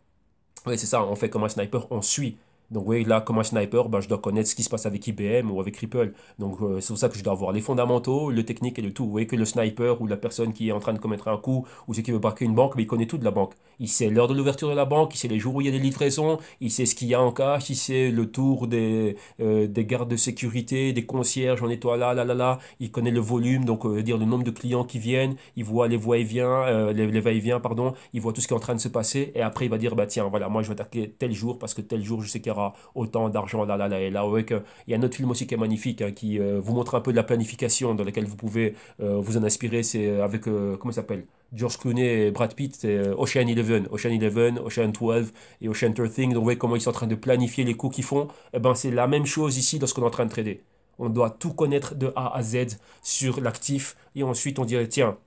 Oui, c'est ça, on fait comme un sniper, on suit. Donc oui, là, comme un sniper, ben, je dois connaître ce qui se passe avec IBM ou avec Ripple. Donc c'est pour ça que je dois avoir les fondamentaux, le technique et le tout. Vous voyez que le sniper ou la personne qui est en train de commettre un coup ou celui qui veut braquer une banque, mais il connaît tout de la banque. Il sait l'heure de l'ouverture de la banque, il sait les jours où il y a des livraisons, il sait ce qu'il y a en cash, il sait le tour des gardes de sécurité, des concierges, on nettoie là, là, là, là. Il connaît le volume, donc dire le nombre de clients qui viennent, il voit les va-et-vient, les va-et-vient, pardon, il voit tout ce qui est en train de se passer et après il va dire, bah tiens, voilà, moi je vais attaquer tel jour parce que tel jour je sais qu'il y aura autant d'argent là, là, là et là. Ouais, il y a un autre film aussi qui est magnifique, hein, qui vous montre un peu de la planification dans laquelle vous pouvez vous en inspirer. C'est avec, comment ça s'appelle? George Clooney et Brad Pitt, c'est Ocean Eleven, Ocean Eleven, Ocean 12 et Ocean 13. Donc, vous voyez comment ils sont en train de planifier les coups qu'ils font. Eh ben, c'est la même chose ici lorsqu'on est en train de trader. On doit tout connaître de A à Z sur l'actif et ensuite on dirait, tiens,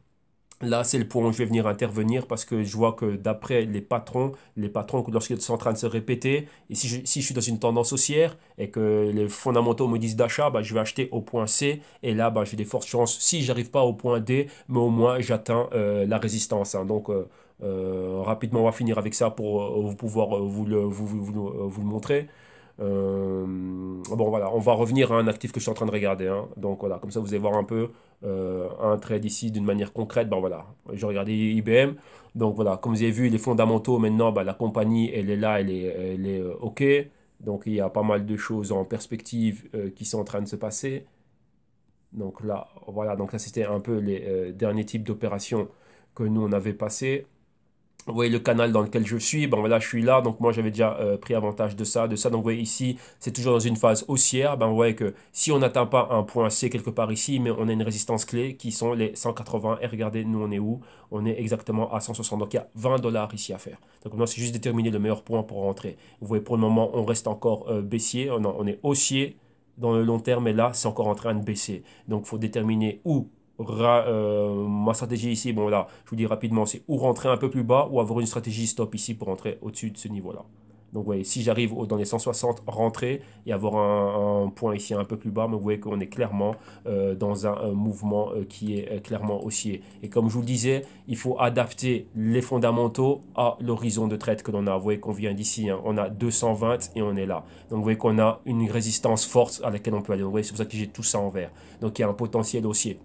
là, c'est le point où je vais venir intervenir parce que je vois que d'après les patrons, lorsqu'ils sont en train de se répéter, et si je suis dans une tendance haussière et que les fondamentaux me disent d'achat, bah, je vais acheter au point C et là, bah, j'ai des fortes chances, si j'arrive pas au point D, mais au moins j'atteins la résistance, hein. Donc, rapidement, on va finir avec ça pour pouvoir vous le montrer. Bon voilà, on va revenir à un actif que je suis en train de regarder, hein. Donc voilà, comme ça vous allez voir un peu un trade ici d'une manière concrète. Ben voilà, j'ai regardé IBM. Donc voilà, comme vous avez vu, les fondamentaux maintenant, ben, la compagnie, elle est là, elle est OK. Donc il y a pas mal de choses en perspective qui sont en train de se passer. Donc là, voilà, donc là c'était un peu les derniers types d'opérations que nous on avait passé. Vous voyez le canal dans lequel je suis, ben voilà, je suis là, donc moi j'avais déjà pris avantage de ça, de ça. Donc vous voyez ici, c'est toujours dans une phase haussière. Ben vous voyez que si on n'atteint pas un point C quelque part ici, mais on a une résistance clé qui sont les 180. Et regardez, nous on est où? On est exactement à 160. Donc il y a 20 dollars ici à faire. Donc maintenant c'est juste déterminer le meilleur point pour rentrer. Vous voyez pour le moment on reste encore baissier, on est haussier dans le long terme, et là c'est encore en train de baisser. Donc il faut déterminer où ma stratégie ici, bon là, je vous dis rapidement, c'est ou rentrer un peu plus bas ou avoir une stratégie stop ici pour rentrer au-dessus de ce niveau-là. Donc, vous voyez, si j'arrive dans les 160, rentrer et avoir un point ici un peu plus bas, mais vous voyez qu'on est clairement dans un mouvement qui est clairement haussier. Et comme je vous le disais, il faut adapter les fondamentaux à l'horizon de trade que l'on a. Vous voyez qu'on vient d'ici, hein, on a 220 et on est là. Donc, vous voyez qu'on a une résistance forte à laquelle on peut aller. Donc, vous voyez, c'est pour ça que j'ai tout ça en vert. Donc, il y a un potentiel haussier.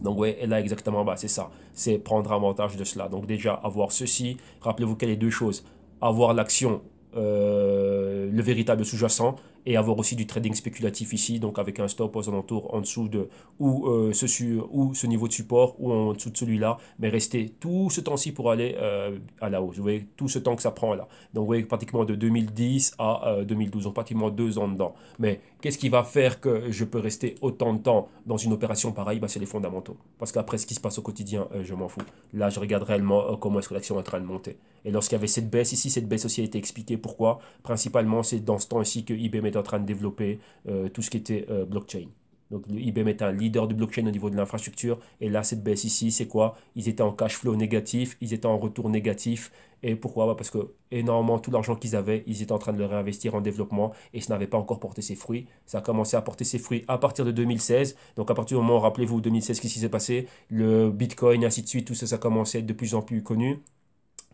Donc oui, et là exactement, bah, c'est ça. C'est prendre avantage de cela. Donc déjà, avoir ceci, rappelez-vous qu'il y a les deux choses. Avoir l'action, le véritable sous-jacent, et avoir aussi du trading spéculatif ici, donc avec un stop aux alentours en dessous de ou ce niveau de support ou en dessous de celui-là, mais rester tout ce temps-ci pour aller à la hausse. Vous voyez, tout ce temps que ça prend là. Donc vous voyez, pratiquement de 2010 à 2012, donc pratiquement 2 ans dedans. Mais qu'est-ce qui va faire que je peux rester autant de temps dans une opération pareille? Bah, c'est les fondamentaux. Parce qu'après, ce qui se passe au quotidien, je m'en fous. Là, je regarde réellement comment est-ce que l'action est en train de monter. Et lorsqu'il y avait cette baisse ici, cette baisse aussi a été expliquée. Pourquoi? Principalement, c'est dans ce temps ici que IBM est en train de développer tout ce qui était blockchain. Donc IBM est un leader du blockchain au niveau de l'infrastructure. Et là, cette baisse ici, c'est quoi? Ils étaient en cash flow négatif, ils étaient en retour négatif. Et pourquoi? Parce que énormément, tout l'argent qu'ils avaient, ils étaient en train de le réinvestir en développement et ça n'avait pas encore porté ses fruits. Ça a commencé à porter ses fruits à partir de 2016. Donc à partir du moment, rappelez-vous, 2016, qu'est-ce qui s'est passé? Le Bitcoin, ainsi de suite, tout ça, ça a commencé à être de plus en plus connu.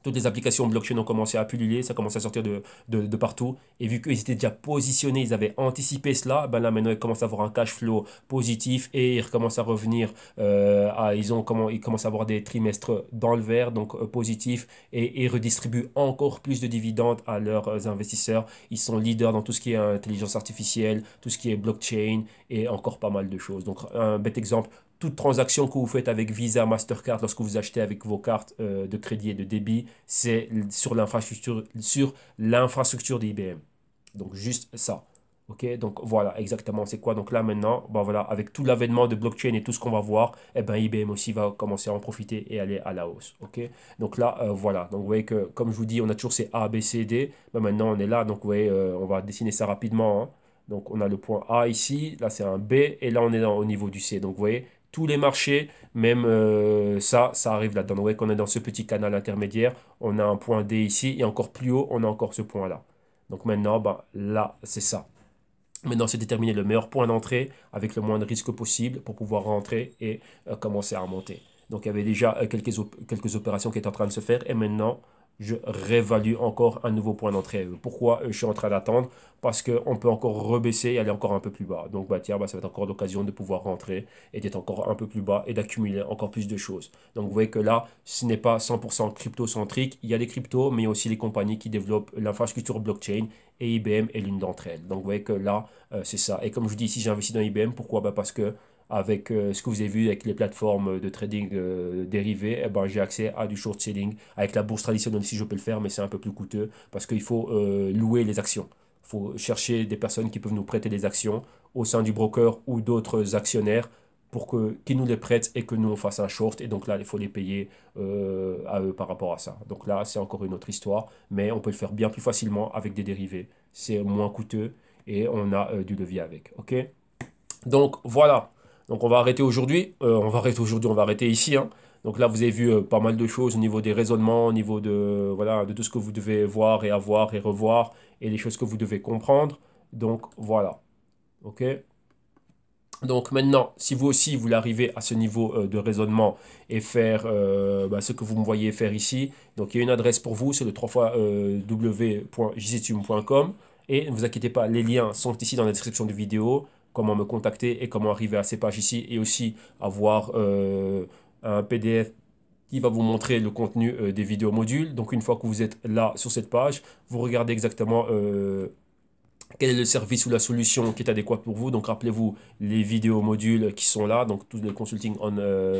Toutes les applications blockchain ont commencé à pulluler, ça commençait à sortir de partout. Et vu qu'ils étaient déjà positionnés, ils avaient anticipé cela, ben là maintenant ils commencent à avoir un cash flow positif et ils recommencent à revenir, ils commencent à avoir des trimestres dans le vert, donc positifs, et redistribuent encore plus de dividendes à leurs investisseurs. Ils sont leaders dans tout ce qui est intelligence artificielle, tout ce qui est blockchain et encore pas mal de choses. Donc un bête exemple, toute transaction que vous faites avec Visa, Mastercard, lorsque vous achetez avec vos cartes de crédit et de débit, c'est sur l'infrastructure d'IBM. Donc juste ça. Ok, donc voilà exactement c'est quoi. Donc là maintenant, ben voilà, avec tout l'avènement de blockchain et tout ce qu'on va voir, eh ben IBM aussi va commencer à en profiter et aller à la hausse. Ok, donc là voilà. Donc vous voyez que comme je vous dis, on a toujours ces A, B, C, D. Ben maintenant on est là, donc vous voyez, on va dessiner ça rapidement, hein. Donc on a le point A ici, là c'est un B et là on est au niveau du C. Donc vous voyez, tous les marchés, même ça arrive là-dedans. Donc, vous voyez qu'on est dans ce petit canal intermédiaire. On a un point D ici et encore plus haut, on a encore ce point-là. Donc maintenant, ben, là, c'est ça. Maintenant, c'est déterminer le meilleur point d'entrée avec le moins de risque possible pour pouvoir rentrer et commencer à remonter. Donc, il y avait déjà quelques opérations qui étaient en train de se faire et maintenant, je réévalue encore un nouveau point d'entrée. Pourquoi je suis en train d'attendre? Parce qu'on peut encore rebaisser et aller encore un peu plus bas. Donc, bah, tiens, bah, ça va être encore l'occasion de pouvoir rentrer et d'être encore un peu plus bas et d'accumuler encore plus de choses. Donc, vous voyez que là, ce n'est pas 100% crypto-centrique. Il y a des cryptos, mais il y a aussi les compagnies qui développent l'infrastructure blockchain et IBM est l'une d'entre elles. Donc, vous voyez que là, c'est ça. Et comme je vous dis ici, j'ai investi dans IBM. Pourquoi? Bah, parce que avec ce que vous avez vu avec les plateformes de trading dérivés, eh ben, j'ai accès à du short selling. Avec la bourse traditionnelle, si je peux le faire, mais c'est un peu plus coûteux parce qu'il faut louer les actions. Il faut chercher des personnes qui peuvent nous prêter des actions au sein du broker ou d'autres actionnaires pour qu'ils nous les prêtent et que nous on fasse un short. Et donc là, il faut les payer à eux par rapport à ça. Donc là, c'est encore une autre histoire, mais on peut le faire bien plus facilement avec des dérivés. C'est moins coûteux et on a du levier avec. Ok? Donc voilà. Donc on va arrêter ici, hein. Donc là, vous avez vu pas mal de choses au niveau des raisonnements, au niveau de, voilà, de tout ce que vous devez voir et avoir et revoir et les choses que vous devez comprendre. Donc voilà. OK? Donc maintenant, si vous aussi voulez arriver à ce niveau de raisonnement et faire bah, ce que vous me voyez faire ici, donc il y a une adresse pour vous, c'est le 3 fois w.jztube.com et ne vous inquiétez pas, les liens sont ici dans la description de vidéo, comment me contacter et comment arriver à ces pages ici et aussi avoir un PDF qui va vous montrer le contenu des vidéos modules. Donc une fois que vous êtes là sur cette page, vous regardez exactement quel est le service ou la solution qui est adéquate pour vous. Donc rappelez-vous les vidéos modules qui sont là, donc tous les consulting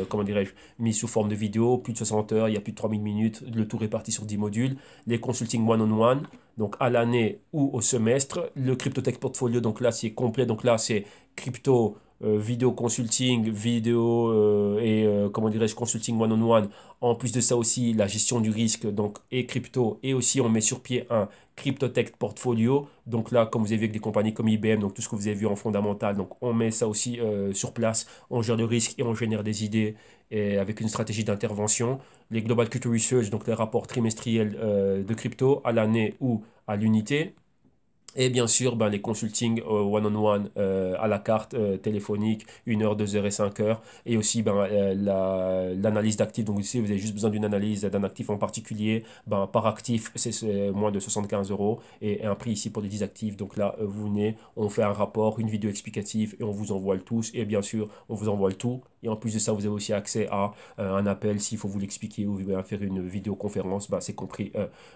comment dirais-je, mis sous forme de vidéo, plus de 60 heures, il y a plus de 3000 minutes, le tout réparti sur 10 modules, les consulting one-on-one, donc à l'année ou au semestre, le CryptoTech Portfolio, donc là c'est complet, donc là c'est crypto, vidéo consulting, vidéo comment dirais-je, consulting one-on-one. En plus de ça aussi, la gestion du risque, donc et crypto, et aussi on met sur pied un CryptoTech Portfolio. Donc là, comme vous avez vu avec des compagnies comme IBM, donc tout ce que vous avez vu en fondamental, donc on met ça aussi sur place, on gère le risque et on génère des idées et avec une stratégie d'intervention. Les Global Crypto Research, donc les rapports trimestriels de crypto à l'année ou à l'unité. Et bien sûr, ben, les consulting one-on-one à la carte téléphonique, 1 heure, 2 heures et 5 heures. Et aussi ben, l'analyse d'actifs. Donc ici, vous avez juste besoin d'une analyse d'un actif en particulier. Ben, par actif, c'est moins de 75 euros. Et un prix ici pour les 10 actifs. Donc là, vous venez, on fait un rapport, une vidéo explicative et on vous envoie le tous. Et bien sûr, on vous envoie le tout. Et en plus de ça, vous avez aussi accès à un appel s'il faut vous l'expliquer ou bien faire une vidéoconférence. Ben, c'est compris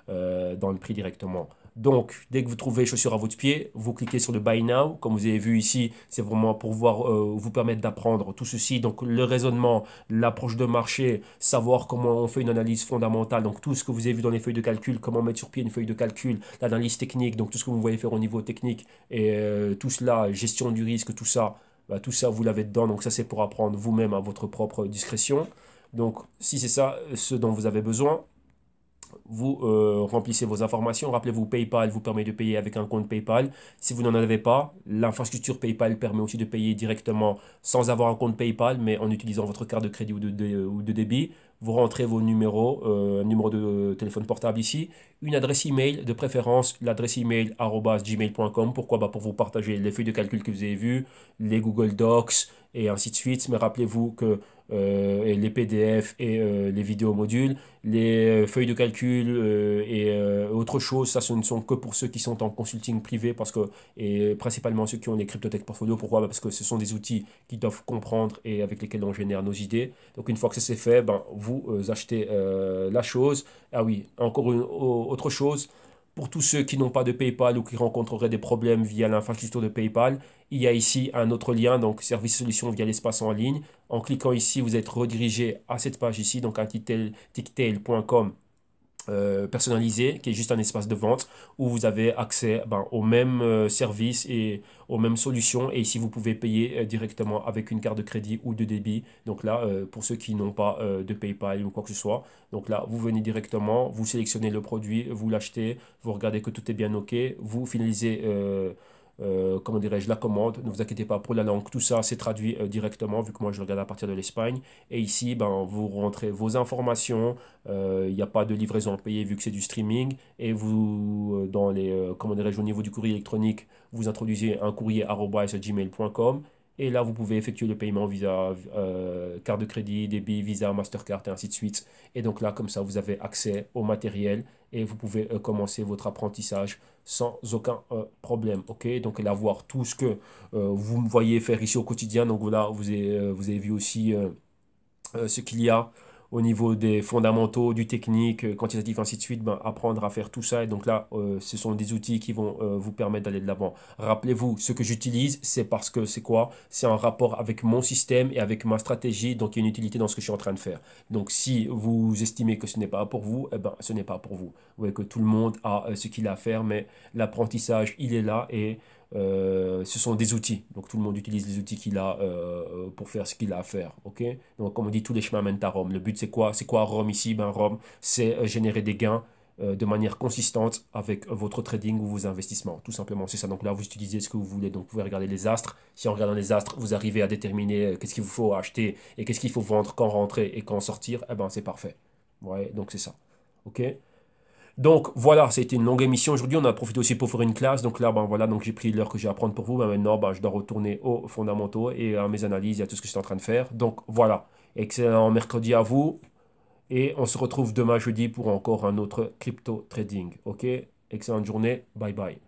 dans le prix directement. Donc, dès que vous trouvez chaussures à votre pied, vous cliquez sur le Buy Now. Comme vous avez vu ici, c'est vraiment pour vous permettre d'apprendre tout ceci. Donc, le raisonnement, l'approche de marché, savoir comment on fait une analyse fondamentale. Donc, tout ce que vous avez vu dans les feuilles de calcul, comment mettre sur pied une feuille de calcul, l'analyse technique, donc tout ce que vous voyez faire au niveau technique et tout cela, gestion du risque, tout ça, bah, tout ça, vous l'avez dedans. Donc, ça, c'est pour apprendre vous-même à votre propre discrétion. Donc, si c'est ça ce dont vous avez besoin, vous remplissez vos informations. Rappelez-vous, PayPal vous permet de payer avec un compte PayPal. Si vous n'en avez pas, l'infrastructure PayPal permet aussi de payer directement sans avoir un compte PayPal, mais en utilisant votre carte de crédit ou de débit. Vous rentrez vos numéros, numéro de téléphone portable ici, une adresse email, de préférence l'adresse email @gmail.com. Pourquoi? Pour vous partager les feuilles de calcul que vous avez vues, les Google Docs et ainsi de suite. Mais rappelez-vous que et les PDF et les vidéos modules, les feuilles de calcul et autre chose, ça ce ne sont que pour ceux qui sont en consulting privé parce que, et principalement ceux qui ont les cryptotech portfolio. Pourquoi? Parce que ce sont des outils qui doivent comprendre et avec lesquels on génère nos idées. Donc une fois que ça c'est fait, vous achetez la chose. Ah oui, encore une autre chose. Pour tous ceux qui n'ont pas de PayPal ou qui rencontreraient des problèmes via l'infrastructure de PayPal, il y a ici un autre lien, donc service solution via l'espace en ligne. En cliquant ici, vous êtes redirigé à cette page ici, donc un tictail.com personnalisé, qui est juste un espace de vente où vous avez accès aux mêmes services et aux mêmes solutions. Et ici, vous pouvez payer directement avec une carte de crédit ou de débit. Donc là, pour ceux qui n'ont pas de PayPal ou quoi que ce soit, donc là, vous venez directement, vous sélectionnez le produit, vous l'achetez, vous regardez que tout est bien OK, vous finalisez comment dirais-je, la commande. Ne vous inquiétez pas pour la langue, tout ça c'est traduit directement vu que moi je regarde à partir de l'Espagne. Et ici, vous rentrez vos informations, il n'y a pas de livraison payée vu que c'est du streaming. Et vous, dans les, comment dirais-je, au niveau du courrier électronique, vous introduisez un courrier @gmail.com. Et là, vous pouvez effectuer le paiement visa, carte de crédit, débit, Visa, Mastercard et ainsi de suite. Et donc là, comme ça, vous avez accès au matériel et vous pouvez commencer votre apprentissage sans aucun problème. Ok, donc là, voir tout ce que vous me voyez faire ici au quotidien. Donc voilà, vous avez vu aussi ce qu'il y a au niveau des fondamentaux, du technique, quantitatif, ainsi de suite, apprendre à faire tout ça. Et donc là, ce sont des outils qui vont vous permettre d'aller de l'avant. Rappelez-vous, ce que j'utilise, c'est parce que c'est quoi? C'est en rapport avec mon système et avec ma stratégie. Donc il y a une utilité dans ce que je suis en train de faire. Donc si vous estimez que ce n'est pas pour vous, eh ben, ce n'est pas pour vous. Vous voyez que tout le monde a ce qu'il a à faire, mais l'apprentissage, il est là et ce sont des outils. Donc tout le monde utilise les outils qu'il a pour faire ce qu'il a à faire. Ok? Donc comme on dit, tous les chemins mènent à Rome. Le but c'est quoi? C'est quoi Rome ici? Rome, c'est générer des gains de manière consistante avec votre trading ou vos investissements. Tout simplement, c'est ça. Donc là, vous utilisez ce que vous voulez. Donc vous pouvez regarder les astres. Si en regardant les astres, vous arrivez à déterminer qu'est-ce qu'il vous faut acheter et qu'est-ce qu'il faut vendre, quand rentrer et quand sortir, eh ben c'est parfait. Ouais, donc c'est ça. Ok? Donc voilà, c'était une longue émission aujourd'hui. On a profité aussi pour faire une classe. Donc là, voilà, donc j'ai pris l'heure que j'ai à prendre pour vous. Maintenant, je dois retourner aux fondamentaux et à mes analyses et à tout ce que je suis en train de faire. Donc voilà, excellent mercredi à vous. Et on se retrouve demain jeudi pour encore un autre crypto trading. Ok? Excellente journée. Bye bye.